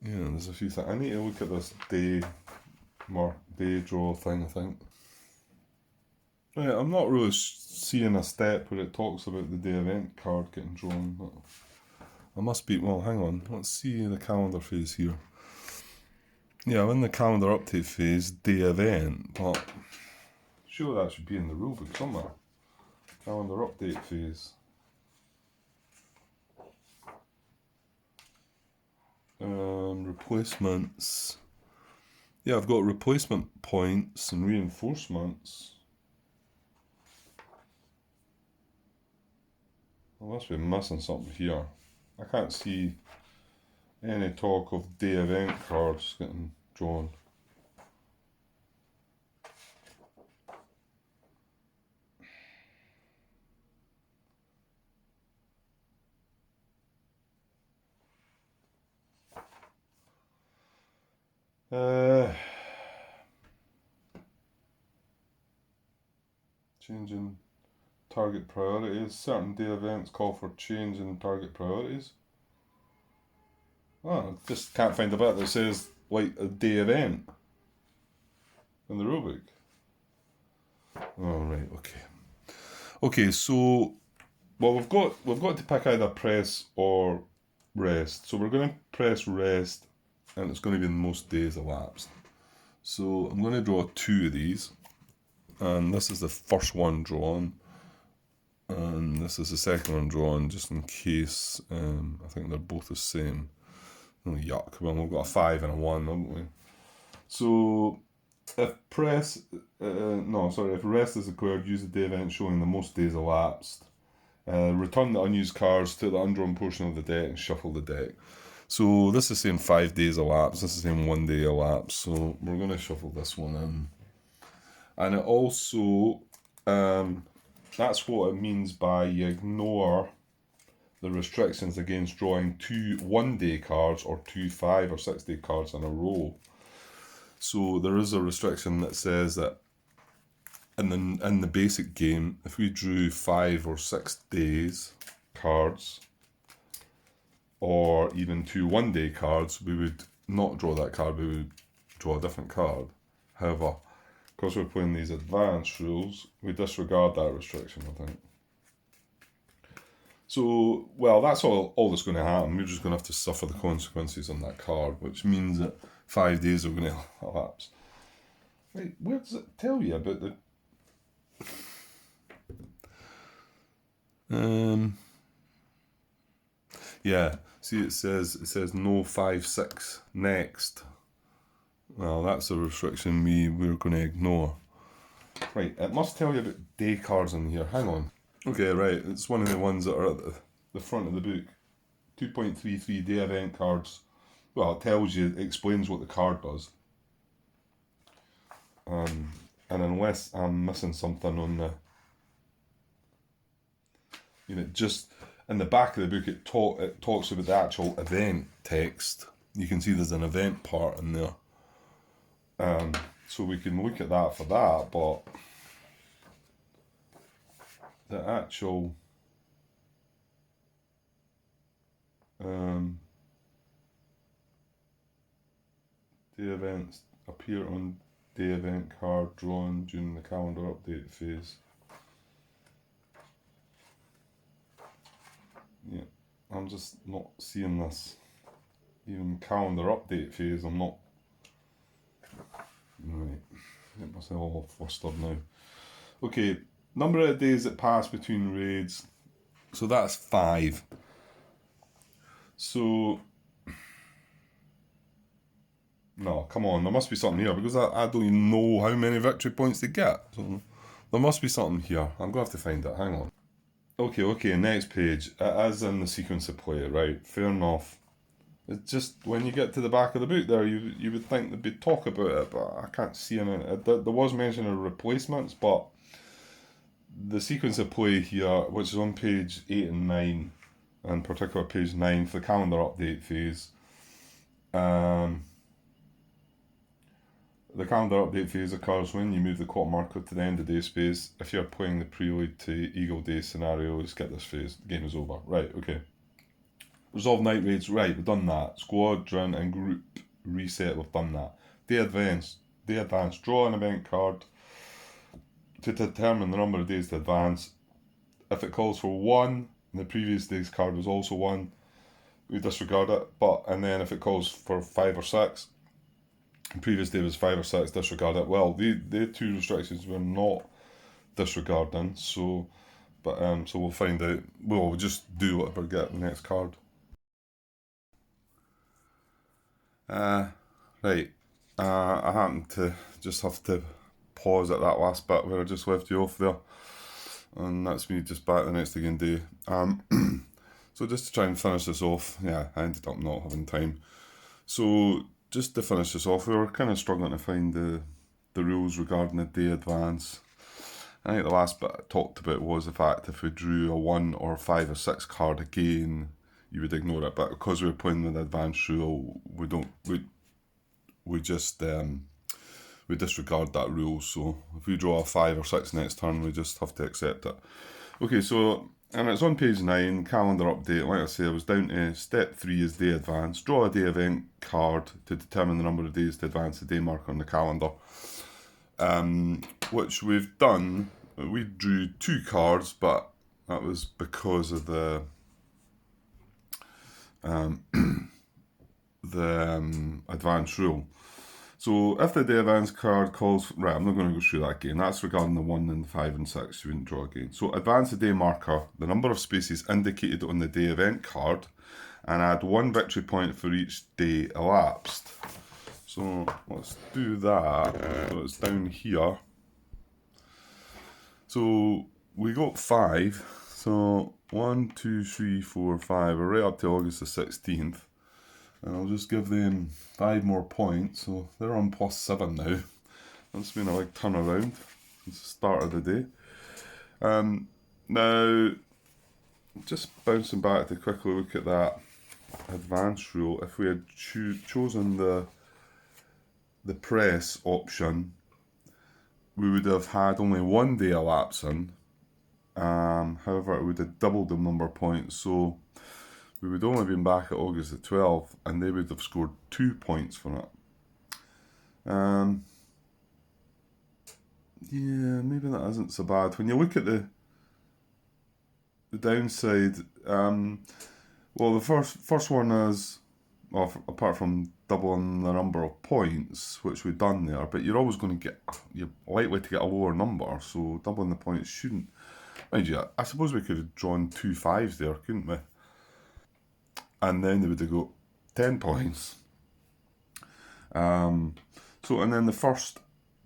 Yeah, there's a few things. I need to look at this day draw thing, I think. Right, I'm not really seeing a step where it talks about the day event card getting drawn. But I must be, well, hang on. Let's see the calendar phase here. Yeah, I'm in the calendar update phase, day event, but sure that should be in the rulebook somewhere. Calendar update phase. Replacements. Yeah, I've got replacement points and reinforcements. I must be missing something here. I can't see any talk of day event cards getting drawn. Changing target priorities. Certain day events call for change in target priorities. Oh, I just can't find a bit that says like a day event in the rulebook. Oh right, okay. Okay, so well we've got to pick either press or rest. So we're going to press rest, and it's going to be the most days elapsed. So I'm going to draw 2 of these, and this is the first one drawn, and this is the second one drawn, just in case. I think they're both the same. Oh, yuck. Well, we've got a 5 and a 1, haven't we? So if if rest is declared, use the day event showing the most days elapsed. Return the unused cards to the undrawn portion of the deck and shuffle the deck. So this is saying 5 days elapsed, this is saying 1 day elapsed, so we're going to shuffle this one in. And it also, that's what it means by you ignore the restrictions against drawing 2 1-day cards or 2 5 or 6 day cards in a row. So there is a restriction that says that in the basic game, if we drew 5 or 6 days cards, or even 2 1-day cards, we would not draw that card, we would draw a different card. However, because we're playing these advanced rules, we disregard that restriction, I think. So, well, that's all that's going to happen. We're just going to have to suffer the consequences on that card, which means that 5 days are going to elapse. Wait, where does it tell you about the... Yeah, see it says no 5 6 next. Well, that's a restriction we're going to ignore. Right, it must tell you about day cards in here. Hang on. Okay, right, it's one of the ones that are at the front of the book. 2.33 day event cards. Well, it explains what the card does. And unless I'm missing something on you know, just in the back of the book, it talks about the actual event text. You can see there's an event part in there. So we can look at that for that, but the actual the events appear on the event card drawn during the calendar update phase. Yeah, I'm just not seeing this. Even calendar update phase, I'm not. Right, get myself all flustered now. Okay, number of days that pass between raids. So that's 5. So, no, come on, there must be something here because I don't even know how many victory points they get. So there must be something here. I'm going to have to find it. Hang on. Okay, next page. As in the sequence of play, right? Fair enough. It's just when you get to the back of the book there, you would think there'd be talk about it, but I can't see any. There was mention of replacements, but the sequence of play here, which is on page 8 and 9, in particular page 9 for the calendar update phase, the calendar update phase occurs when you move the clock marker to the end of day space. If you're playing the prelude to Eagle Day scenario, skip this phase. The game is over. Right, okay. Resolve night raids. Right, we've done that. Squadron and group reset, we've done that. Day advance. Draw an event card to determine the number of days to advance. If it calls for 1, and the previous day's card was also 1, we disregard it. And then if it calls for 5 or 6, previous day was 5 or 6, disregard it. Well, the 2 restrictions we're not disregarding, so we'll find out. We'll just do whatever, get the next card. Right. I happen to just have to pause at that last bit where I just left you off there, and that's me just back the next again day. So just to try and finish this off, yeah, I ended up not having time. So just to finish this off, we were kind of struggling to find the rules regarding the day advance. I think the last bit I talked about was the fact if we drew a 1 or 5 or 6 card again, you would ignore it. But because we were playing with the advance rule, we disregard that rule. So if we draw a 5 or 6 next turn, we just have to accept it. Okay, so, and it's on page 9, calendar update. Like I say, I was down to step 3 is day advance. Draw a day event card to determine the number of days to advance the day marker on the calendar. Which we've done. We drew 2 cards, but that was because of the advance rule. So if the day advance card calls for, right, I'm not going to go through that again. That's regarding the 1 and 5 and 6. You wouldn't draw again. So advance the day marker, the number of spaces indicated on the day event card, and add 1 victory point for each day elapsed. So let's do that. So it's down here. So we got 5. So 1, 2, 3, 4, 5. We're right up to August the 16th. And I'll just give them 5 more points. So they're on +7 now. That's been a big turnaround since the start of the day. Now, just bouncing back to quickly look at that advance rule. If we had chosen the press option, we would have had only 1 day elapsing. However, it would have doubled the number of points, so we would only have been back at August the 12th, and they would have scored 2 points for it. Yeah, maybe that isn't so bad. When you look at the downside, well, the first one is, well, apart from doubling the number of points, which we've done there, but you're always going to get, you're likely to get a lower number, so doubling the points shouldn't. Mind you, I suppose we could have drawn 2 5s there, couldn't we? And then they would have got 10 points. So, and then the first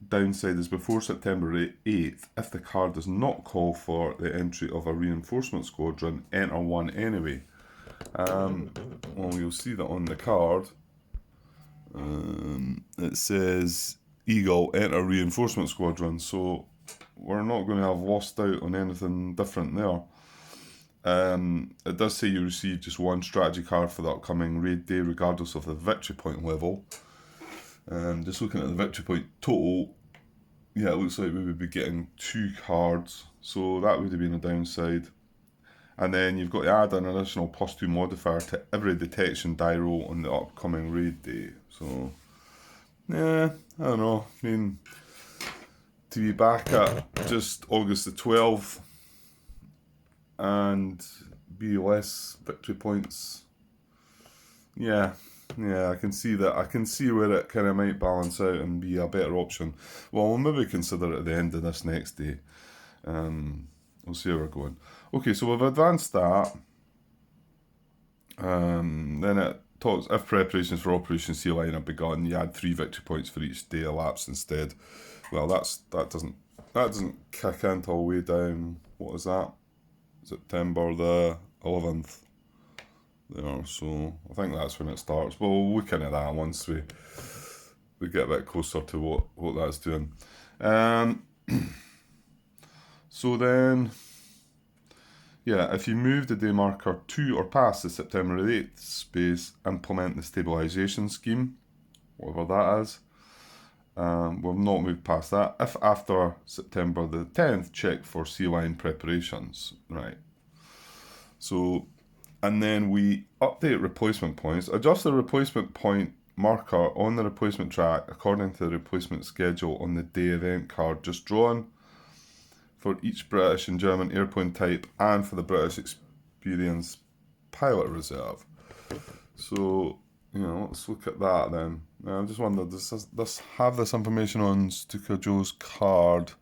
downside is before September 8th, if the card does not call for the entry of a reinforcement squadron, enter 1 anyway. Well, you'll see that on the card. It says Eagle, enter reinforcement squadron, so we're not going to have lost out on anything different there. It does say you receive just one strategy card for the upcoming raid day, regardless of the victory point level. Just looking at the victory point total, yeah, it looks like we would be getting 2 cards, so that would have been a downside. And then you've got to add an additional +2 modifier to every detection die roll on the upcoming raid day. So, yeah, I don't know. I mean, to be back at just August the 12th and be less victory points, yeah, I can see that. I can see where it kind of might balance out and be a better option. Well, we'll maybe consider it at the end of this next day. We'll see how we're going. Okay, so we've advanced that. Then it talks, if preparations for Operation Sea Lion have begun, you add 3 victory points for each day elapsed instead. Well, that doesn't kick in till way down. What is that? September the 11th. There, so I think that's when it starts. But we'll look into that once we get a bit closer to what that's doing. So then, yeah, if you move the day marker to or past the September 8th space, implement the stabilisation scheme, whatever that is. We've not moved past that. If after September the 10th, check for sea line preparations. Right. So, and then we update replacement points, adjust the replacement point marker on the replacement track according to the replacement schedule on the day event card just drawn for each British and German airplane type and for the British Experience Pilot Reserve. So, let's look at that then. I just wondered, does this have this information on Stuka Joe's card?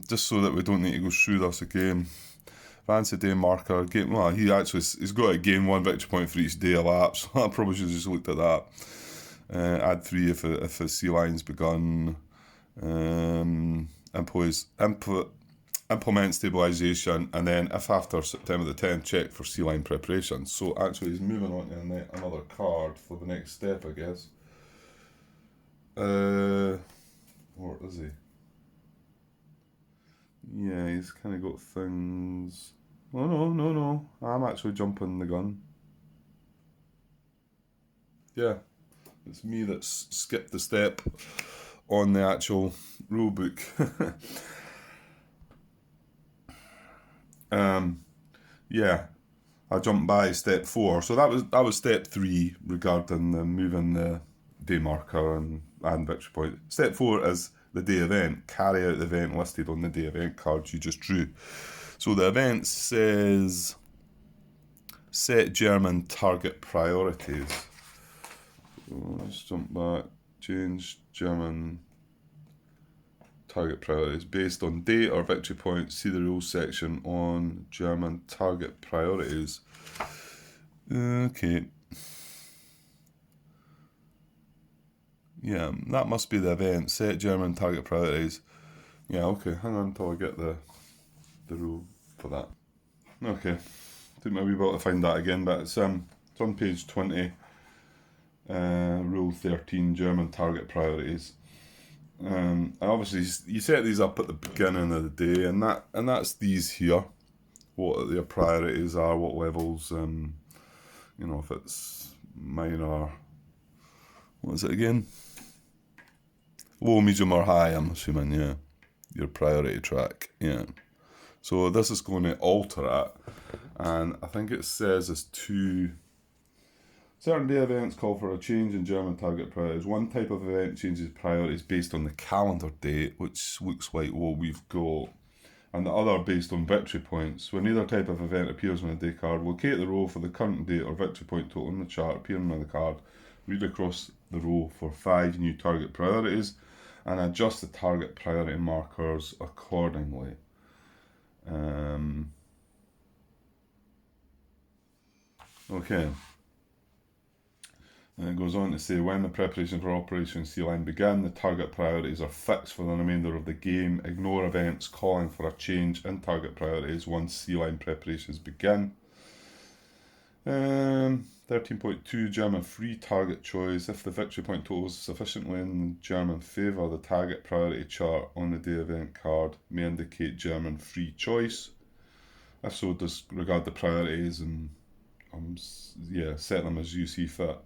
Just so that we don't need to go through this again. Fancy day marker, he's got to gain 1 victory point for each day elapsed. I probably should have just looked at that. Add 3 if a sea line's begun. Implement stabilisation, and then if after September the 10th, check for sea line preparations. So actually he's moving on to another card for the next step, I guess. Where is he? Yeah, he's kind of got things... Oh, no. I'm actually jumping the gun. Yeah, it's me that's skipped the step on the actual rule book. Yeah, I jumped by step 4. So that was step 3 regarding the moving the day marker and victory point. Step 4 is the day event. Carry out the event listed on the day event card you just drew. So the event says set German target priorities. So let's jump back. Change German target priorities based on date or victory points. See the rules section on German target priorities. Okay. Yeah, that must be the event. Set German target priorities. Yeah, okay. Hang on until I get the rule for that. Okay. Took me a wee while to find that again, but it's on page 20. Rule 13, German target priorities. Obviously you set these up at the beginning of the day, and that's these here, what their priorities are, what levels, if it's minor, what is it again, low, medium or high, I'm assuming, yeah, your priority track, yeah. So this is going to alter it, and I think it says it's 2 certain day events call for a change in German target priorities. One type of event changes priorities based on the calendar date, which looks like what we've got, and the other based on victory points. When either type of event appears on a day card, locate the row for the current date or victory point total on the chart appearing on the card, read across the row for 5 new target priorities, and adjust the target priority markers accordingly. Okay. And it goes on to say, when the preparation for Operation Sea Lion began, the target priorities are fixed for the remainder of the game. Ignore events calling for a change in target priorities once Sea Lion preparations begin. 13.2, German free target choice. If the victory point total is sufficiently in German favour, the target priority chart on the day event card may indicate German free choice. If so, disregard the priorities and set them as you see fit.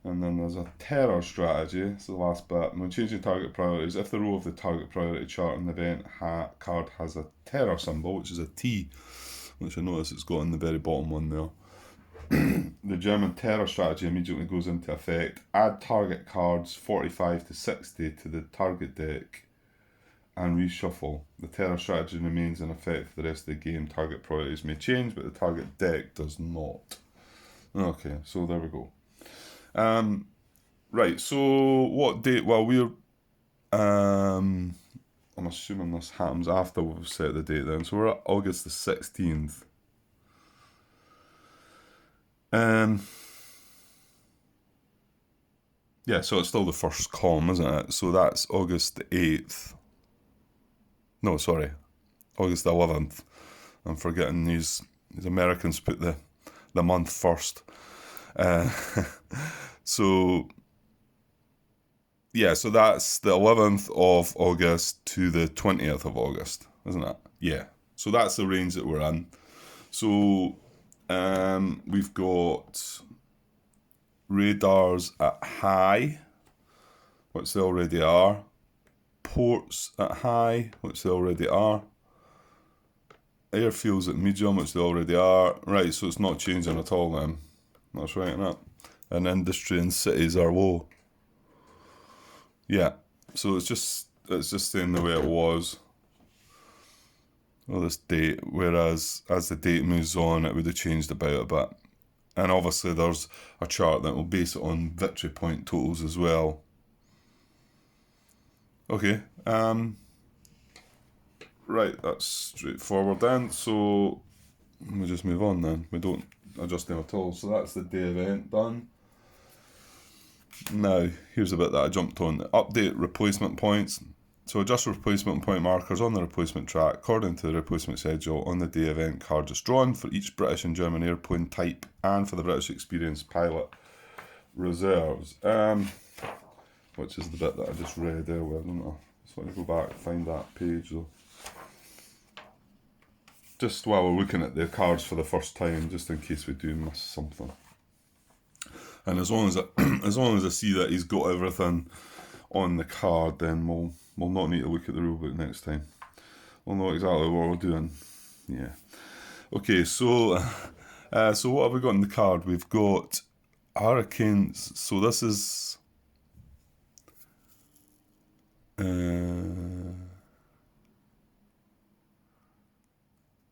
And then there's a terror strategy. It's the last bit. When changing target priorities, if the row of the target priority chart in the event card has a terror symbol, which is a T, which I notice it's got on the very bottom one there, the German terror strategy immediately goes into effect. Add target cards 45 to 60 to the target deck and reshuffle. The terror strategy remains in effect for the rest of the game. Target priorities may change, but the target deck does not. Okay, so there we go. Right, so what date? Well, we're I'm assuming this happens after we've set the date then. So we're at August the 16th. Yeah, so it's still the first column, isn't it? So that's August the 8th. No, sorry, August the 11th. I'm forgetting these Americans put the month first. So yeah, so that's the 11th of August to the 20th of August, isn't it? Yeah. So that's the range that we're in. So we've got radars at high, which they already are. Ports at high, which they already are. Airfields at medium, which they already are. Right, so it's not changing at all then. That's right, isn't it? And industry and cities are low. Yeah, so it's just staying the way it was. Well, this date, whereas as the date moves on, it would have changed about a bit. And obviously there's a chart that will base it on victory point totals as well. Okay, right, that's straightforward then. So we'll just move on then. We don't adjust them at all. So that's the day event done. Now, here's a bit that I jumped on. Update replacement points. So adjust replacement point markers on the replacement track according to the replacement schedule on the day event card just drawn for each British and German airplane type and for the British experienced pilot reserves. Which is the bit that I just read earlier, didn't I? Just want to go back and find that page though. Just while we're looking at the cards for the first time, just in case we do miss something. And as long as I see that he's got everything on the card, then we'll not need to look at the rulebook next time. We'll know exactly what we're doing. Yeah. Okay, so what have we got in the card? We've got Hurricanes. So this is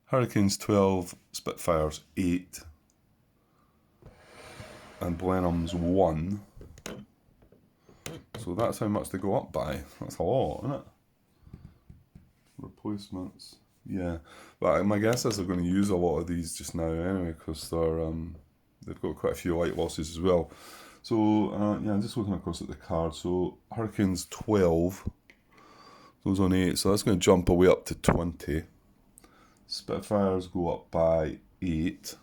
Hurricanes 12, Spitfires 8, and Blenheim's 1. So that's how much they go up by. That's a lot, isn't it? Replacements. Yeah. But my guess is they're going to use a lot of these just now anyway, because they've got quite a few light losses as well. So, yeah, I'm just looking across at the card. So, Hurricanes 12 goes on 8. So that's going to jump away up to 20. Spitfires go up by 8.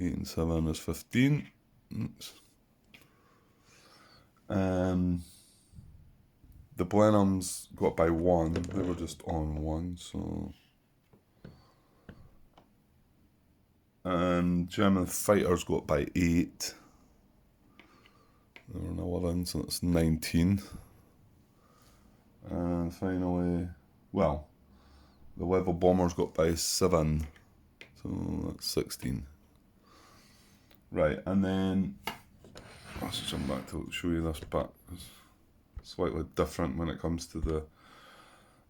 8 and 7 is 15. Oops. The Blenheims go up by 1. They were just on 1, so. And German fighters go up by 8. They're on 11, so that's 19. And finally, well, the level bombers got by 7, so that's 16. Right, and then let's jump back to show you this bit. It's slightly different when it comes to the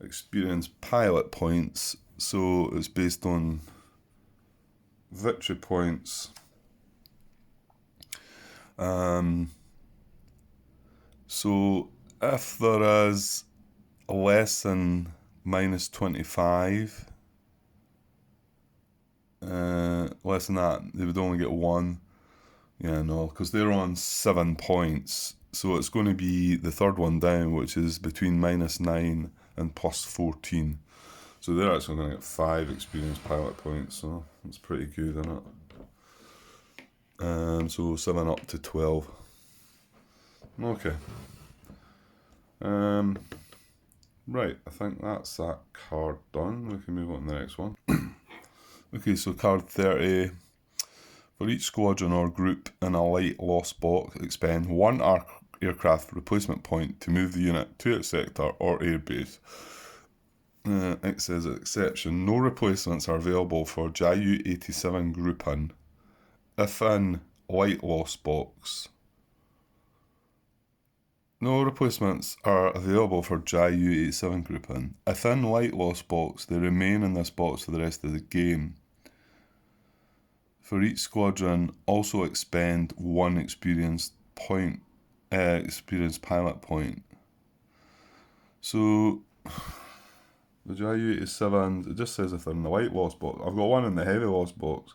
experienced pilot points. So it's based on victory points. So if there is less than minus 25, less than that, they would only get 1. Yeah, no, because they're on 7 points. So it's going to be the third one down, which is between minus 9 and plus 14. So they're actually going to get 5 experienced pilot points. So that's pretty good, isn't it? So 7 up to 12. Okay. Right, I think that's that card done. We can move on to the next one. Okay, so card 30. For each squadron or group in a light loss box, expend one aircraft replacement point to move the unit to its sector or airbase. It says exception. No replacements are available for Ju-87 grouping if in light loss box. No replacements are available for Ju-87 grouping. If in light loss box, they remain in this box for the rest of the game. For each squadron, also expend one experienced pilot point. So the Ju-87s, it just says if they're in the light loss box. I've got one in the heavy loss box.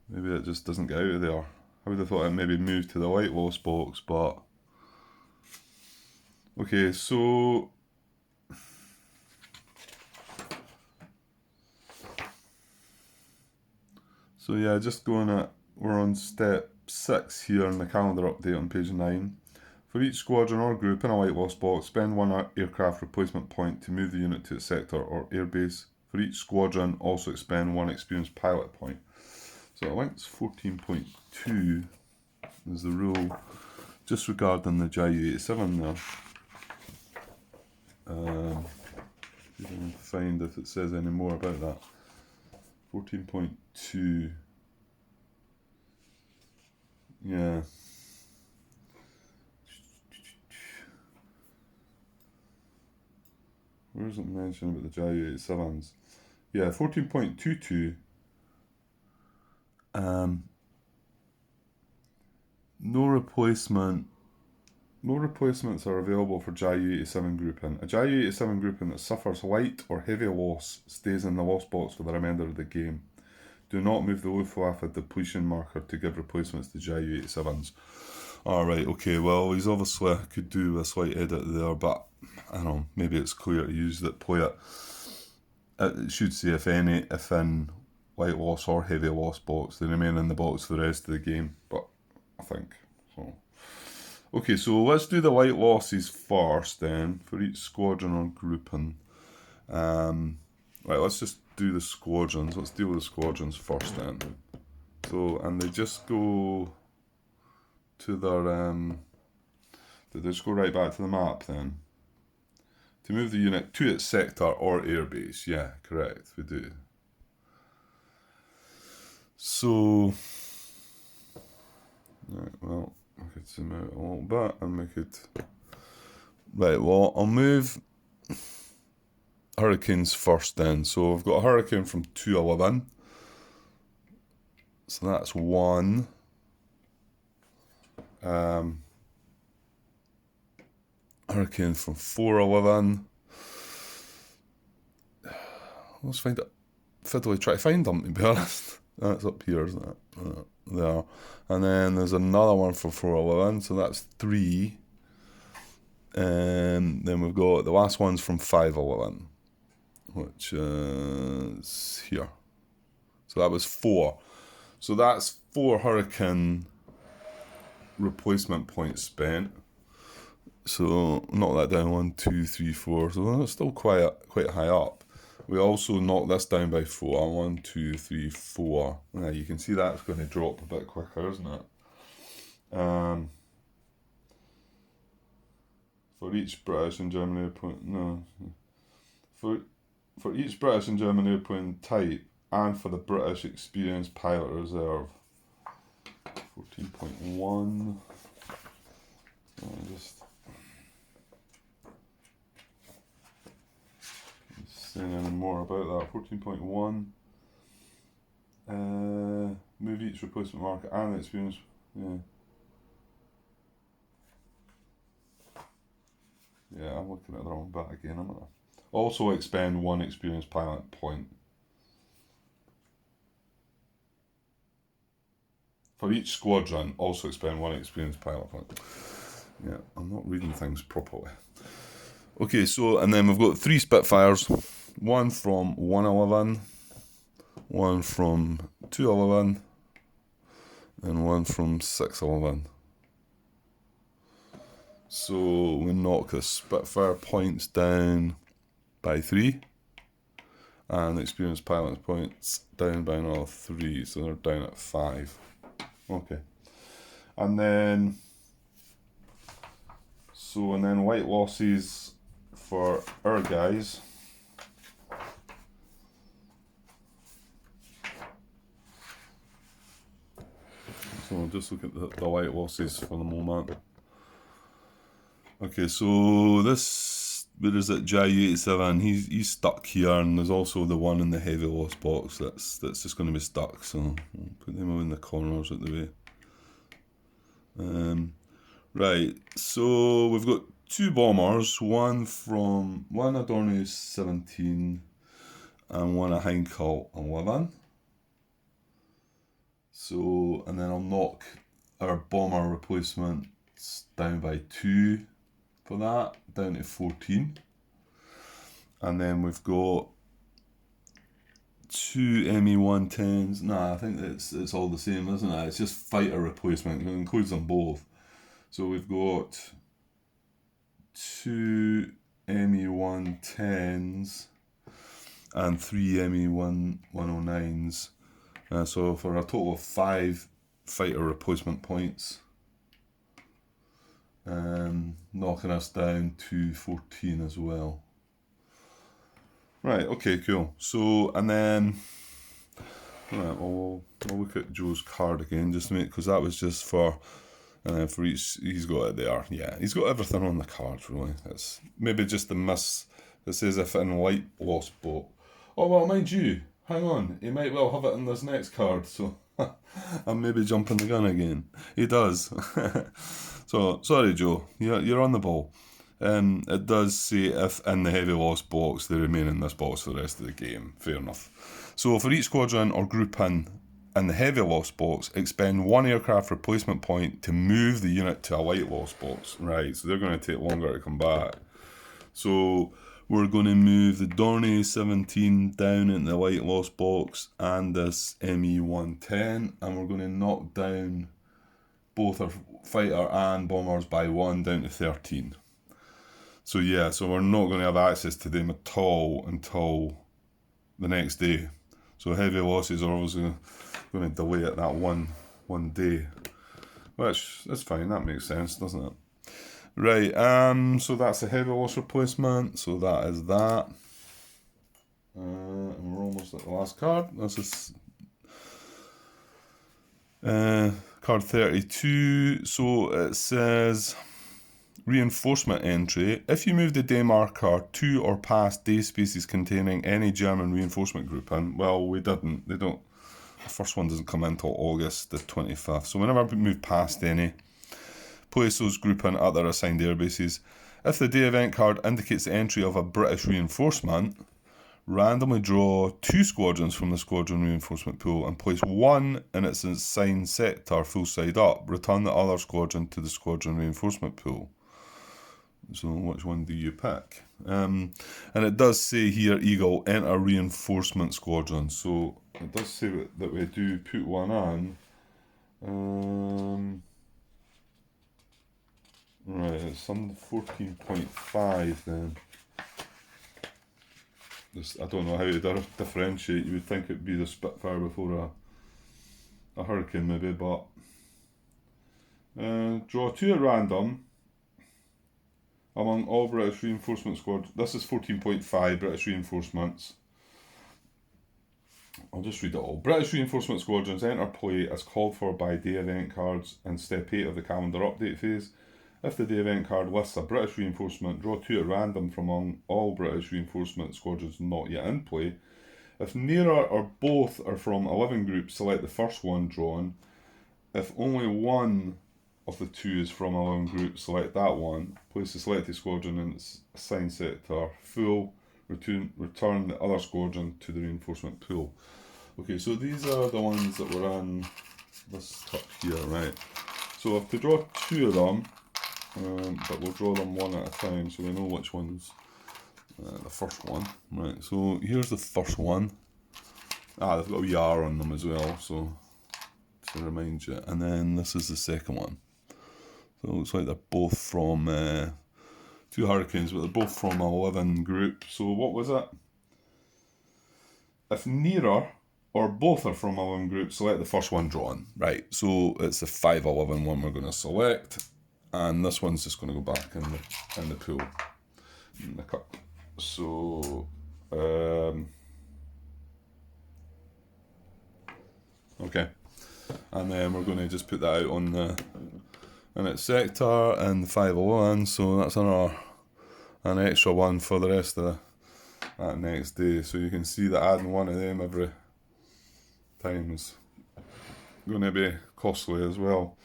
Maybe it just doesn't get out of there. I would have thought it maybe moved to the light loss box, but okay, so yeah, just going at, we're on step 6 here in the calendar update on page 9. For each squadron or group in a light loss box, spend one aircraft replacement point to move the unit to its sector or airbase. For each squadron, also expend one experienced pilot point. So I think it's 14.2 is the rule, just regarding the Ju-87 there. See if I can find if it says any more about that. 14.2. Yeah. Where is it mentioned about the Ju-87s? Yeah, 14.22. No replacements are available for Ju-87 grouping. A Ju-87 grouping that suffers light or heavy loss stays in the loss box for the remainder of the game. Do not move the Luftwaffe depletion marker to give replacements to Ju-87s. Alright, okay, well, he's obviously could do a slight edit there, but I don't know, maybe it's clear to use that play it. It should say if in light loss or heavy loss box, they remain in the box for the rest of the game, but I think so. Okay, so let's do the light losses first then, for each squadron or grouping. Right, let's just do the squadrons. Let's deal with the squadrons first then. So, and they just go to their, they just go right back to the map then. To move the unit to its sector or airbase. Yeah, correct, we do. So, right, well, I could zoom out a little bit and we could... Right, well, I'll move Hurricanes first then. So I've got a Hurricane from 211. So that's one. Hurricane from 411. Let's find it. Fiddly try to find them, to be honest. That's up here, isn't it? There. And then there's another one from 411, so that's 3. And then we've got the last one's from 511, which is here. So that was 4. So that's 4 Hurricane replacement points spent. So knock that down 1, 2, 3, 4. So it's still quite high up. We also knock this down by 4. 1, 2, 3, 4. Now you can see that's going to drop a bit quicker, isn't it? For each British and German airplane, no. For each British and German airplane type, and for the British experienced pilot reserve. 14.1. Just saying any more about that. 14.1. Move each replacement market and the experience. Yeah. Yeah, I'm looking at the wrong bit again, am I? Also expend 1 experienced pilot point. For each squadron, also expend 1 experienced pilot point. Yeah, I'm not reading things properly. Okay, so, and then we've got 3 Spitfires. One from 111, one from 211, and one from 611. So we knock the Spitfire points down by 3. And the experienced pilot's points down by another 3. So they're down at 5. Okay. And then white losses for our guys. So we'll just look at the white losses for the moment. Okay, so this, where is it, J87, he's stuck here, and there's also the one in the heavy loss box that's just going to be stuck, so we'll put them in the corners at the way. Right, so we've got 2 bombers, one Adorno 17 and one a Heinkel 11. So, and then I'll knock our bomber replacements down by 2 for that, down to 14. And then we've got 2 ME-110s. Nah, I think it's all the same, isn't it? It's just fighter replacement, it includes them both. So we've got 2 ME-110s and 3 ME-109s. So for a total of 5 fighter replacement points, knocking us down to 14 as well. Right, okay, cool. So, and then, right, we'll look at Joe's card again, just to make, because that was just for each, he's got it there. Yeah, he's got everything on the card, really. It's maybe just the miss, it says if in white lost boat. Oh, well, mind you, hang on, he might well have it in this next card, so I'm maybe jumping the gun again. He does. So, sorry Joe, you're on the ball. It does say if in the heavy loss box, they remain in this box for the rest of the game. Fair enough. So for each squadron or grouping in the heavy loss box, expend 1 aircraft replacement point to move the unit to a white loss box. Right, so they're going to take longer to come back. So we're going to move the Dorney 17 down in the white loss box and this ME-110, and we're going to knock down both our fighter and bombers by 1 down to 13. So yeah, so we're not going to have access to them at all until the next day. So heavy losses are obviously going to delay it that one day, which is fine. That makes sense, doesn't it? Right. So that's a heavy loss replacement. So that is that. And we're almost at the last card. This is card 32. So it says reinforcement entry. If you move the day marker to or past day spaces containing any German reinforcement grouping, well, we didn't. They don't. The first one doesn't come in until August the 25th. So whenever we move past any, place those grouping at their assigned air bases. If the day event card indicates the entry of a British reinforcement, randomly draw 2 squadrons from the squadron reinforcement pool and place 1 in its assigned sector full side up. Return the other squadron to the squadron reinforcement pool. So which one do you pick? And it does say here, Eagle, enter reinforcement squadron. So it does say that we do put one on. Right, it's on 14.5 then. I don't know how to differentiate. You would think it'd be the Spitfire before a Hurricane maybe, but draw 2 at random among all British reinforcement squads. This is 14.5 British reinforcements. I'll just read it all. British reinforcement squadrons enter play as called for by day event cards in step 8 of the calendar update phase. If the day event card lists a British reinforcement, draw 2 at random from among all British reinforcement squadrons not yet in play. If neither or both are from 11 groups, select the first one drawn. If only one of the 2 is from 11 groups, select that one. Place the selected squadron in its assigned sector full. Return the other squadron to the reinforcement pool. Okay, so these are the ones that were on this cup here, right? So if we draw 2 of them, but we'll draw them one at a time so we know which one's the first one. Right, so here's the first one. They've got a wee R on them as well, so to remind you. And then this is the second one. So it looks like they're both from 2 Hurricanes, but they're both from 11 group. So what was it? If neither or both are from 11 group, select the first one drawn. Right, so it's the 5-11 one we're going to select, and this one's just going to go back in the pool, in the cup. So okay, and then we're going to just put that out on the in its sector and the 501. So that's an extra one for the rest of that next day. So you can see that adding one of them every time is going to be costly as well.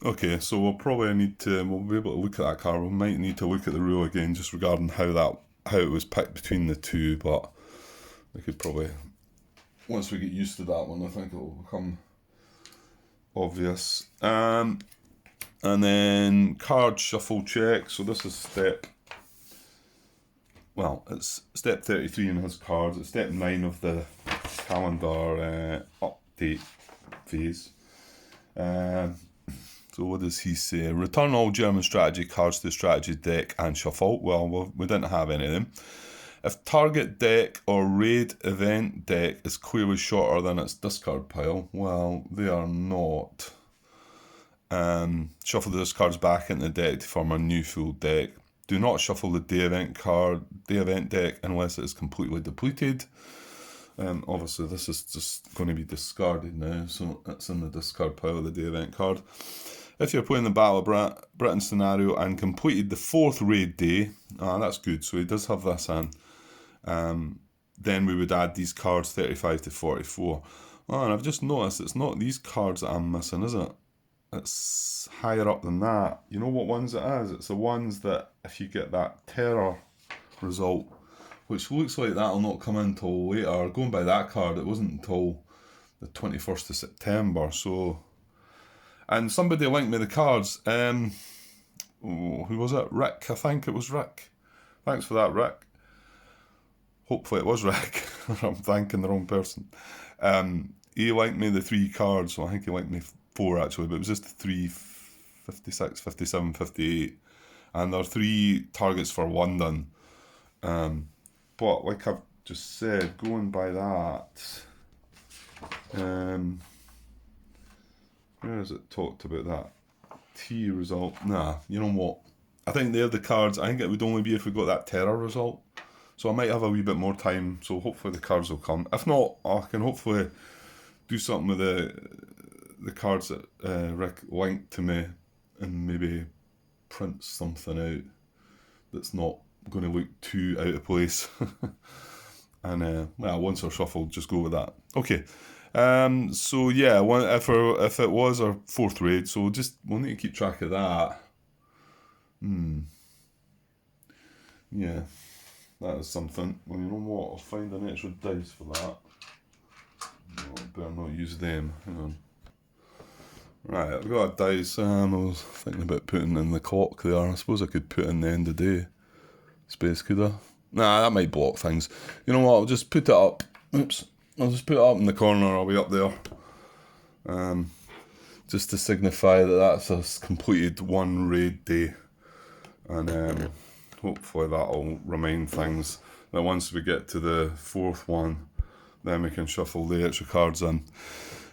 Okay, so we'll probably need to, we'll be able to look at that card. We might need to look at the rule again just regarding how it was picked between the two, but we could probably, once we get used to that one, I think it will become obvious. And then card shuffle check. So this is it's step 33 in his cards. It's step 9 of the calendar update phase. So what does he say? Return all German strategy cards to the strategy deck and shuffle. Well, we didn't have any of them. If target deck or raid event deck is clearly shorter than its discard pile, well, they are not. Shuffle the discards back into the deck to form a new full deck. Do not shuffle the day event deck unless it is completely depleted. Obviously this is just going to be discarded now, so it's in the discard pile of the day event card. If you're playing the Battle of Britain scenario and completed the 4th raid day, that's good, so he does have this in, then we would add these cards 35 to 44. And I've just noticed it's not these cards that I'm missing, is it? It's higher up than that. You know what ones it is? It's the ones that if you get that terror result, which looks like that'll not come in until later. Going by that card, it wasn't until the 21st of September, so... And somebody linked me the cards. Who was it? Rick, I think it was Rick. Thanks for that, Rick. Hopefully it was Rick. I'm thanking the wrong person. He linked me the 3 cards, so I think he linked me 4 actually, but it was just the 3, 56, 57, 58. And there are 3 targets for London. But like I've just said, going by that... where is it talked about that T result? Nah, you know what? I think they're the cards. I think it would only be if we got that terror result. So I might have a wee bit more time. So hopefully the cards will come. If not, I can hopefully do something with the cards that Rick linked to me and maybe print something out that's not going to look too out of place. And once they're shuffled, just go with that. Okay. So yeah, if it was our 4th raid, so we'll need to keep track of that. Yeah, that is something. Well, you know what? I'll find an extra dice for that. No, better not use them. Hang on. Right, I've got a dice. I was thinking about putting in the clock there. I suppose I could put in the end of day. Space, could I? Nah, that might block things. You know what? I'll just put it up. Oops. I'll just put it up in the corner. I'll be up there. Just to signify that that's a completed 1 raid day. And hopefully that'll remind things that once we get to the 4th one, then we can shuffle the extra cards in.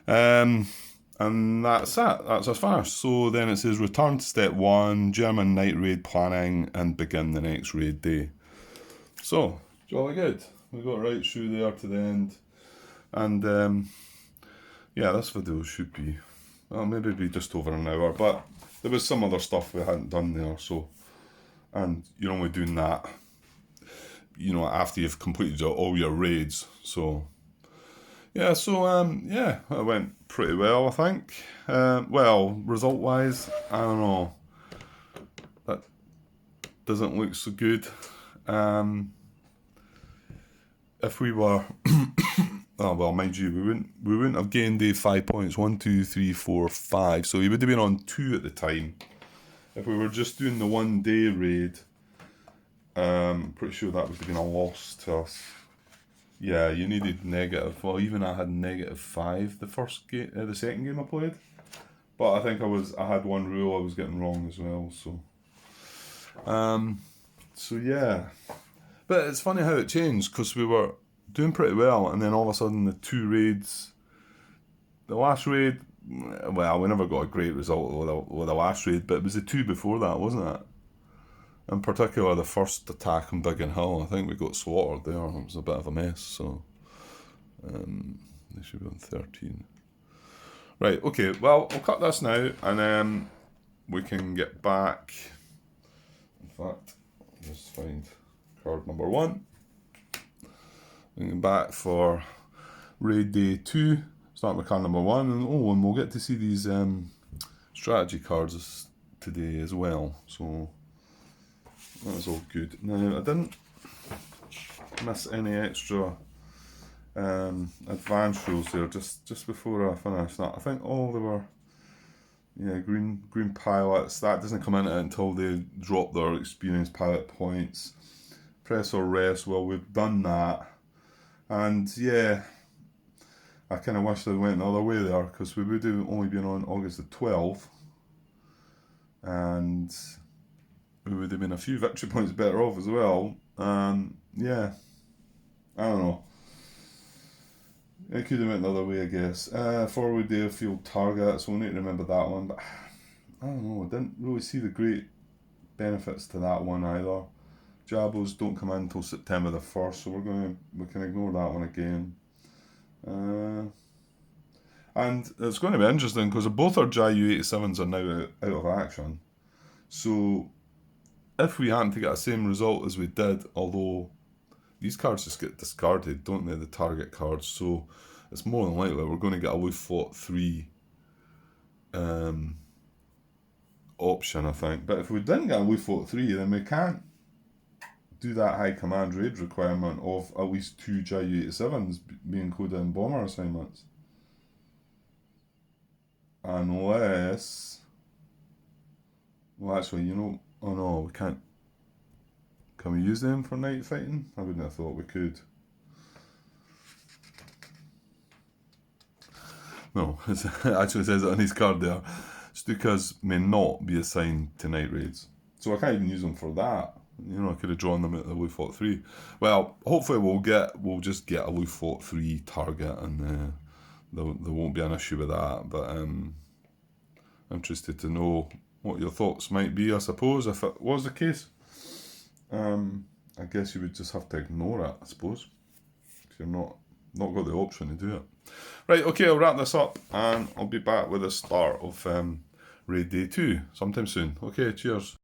And that's it. That's as far. So then it says return to step 1, German night raid planning, and begin the next raid day. So, jolly good. We got right through there to the end. And yeah, this video should be, well, maybe be just over an hour, but there was some other stuff we hadn't done there, so, and you're only doing that, you know, after you've completed all your raids, so, yeah, so, yeah, it went pretty well, I think. Well, result-wise, I don't know, that doesn't look so good. If we were... Oh, well, mind you, we wouldn't have gained the 5 points. 1, 2, 3, 4, 5. So he would have been on 2 at the time. If we were just doing the 1 day raid, I'm pretty sure that would have been a loss to us. Yeah, you needed negative. Well, even I had -5 the first game, the second game I played. But I think I had one rule I was getting wrong as well. So yeah. But it's funny how it changed because we were doing pretty well, and then all of a sudden the 2 raids, the last raid. Well, we never got a great result with the last raid, but it was the 2 before that, wasn't it? In particular, the first attack on Biggin Hill, I think we got slaughtered there. It was a bit of a mess, so they should be on 13. Right, okay, well, I'll cut this now, and then we can get back. In fact, I'll just find card number 1. We can get back for raid day 2, start with card number 1, and we'll get to see these strategy cards today as well, so that was all good. Now, I didn't miss any extra advanced rules there just before I finished that. I think all they were, yeah, green pilots. That doesn't come into it until they drop their experienced pilot points. Press or rest, well, we've done that. And yeah, I kind of wish they went the other way there, because we would have only been on August the 12th. And we would have been a few victory points better off as well. Yeah, I don't know. It could have went the other way, I guess. Forward airfield target, so we'll need to remember that one. But I don't know, I didn't really see the great benefits to that one either. Jabos don't come in until September the 1st, so we can ignore that one again. And it's going to be interesting because both our JU-87s are now out of action. So if we hadn't to get the same result as we did, although these cards just get discarded, don't they, the target cards, so it's more than likely we're going to get a Luftwaffe 3 option, I think. But if we didn't get a Luftwaffe 3, then we can't do that high command raid requirement of at least 2 JU-87s being coded in bomber assignments. Unless... Well, actually, oh no, we can't. Can we use them for night fighting? I wouldn't have thought we could. No, it actually says it on his card there. Stukas may not be assigned to night raids. So I can't even use them for that. I could have drawn them at the Luftwaffe 3. Well, hopefully we'll just get a Luftwaffe 3 target, and there won't be an issue with that. But I'm interested to know what your thoughts might be, I suppose, if it was the case. I guess you would just have to ignore it, I suppose, if you're not got the option to do it. Right, okay, I'll wrap this up, and I'll be back with the start of Raid Day 2 sometime soon. Okay, cheers.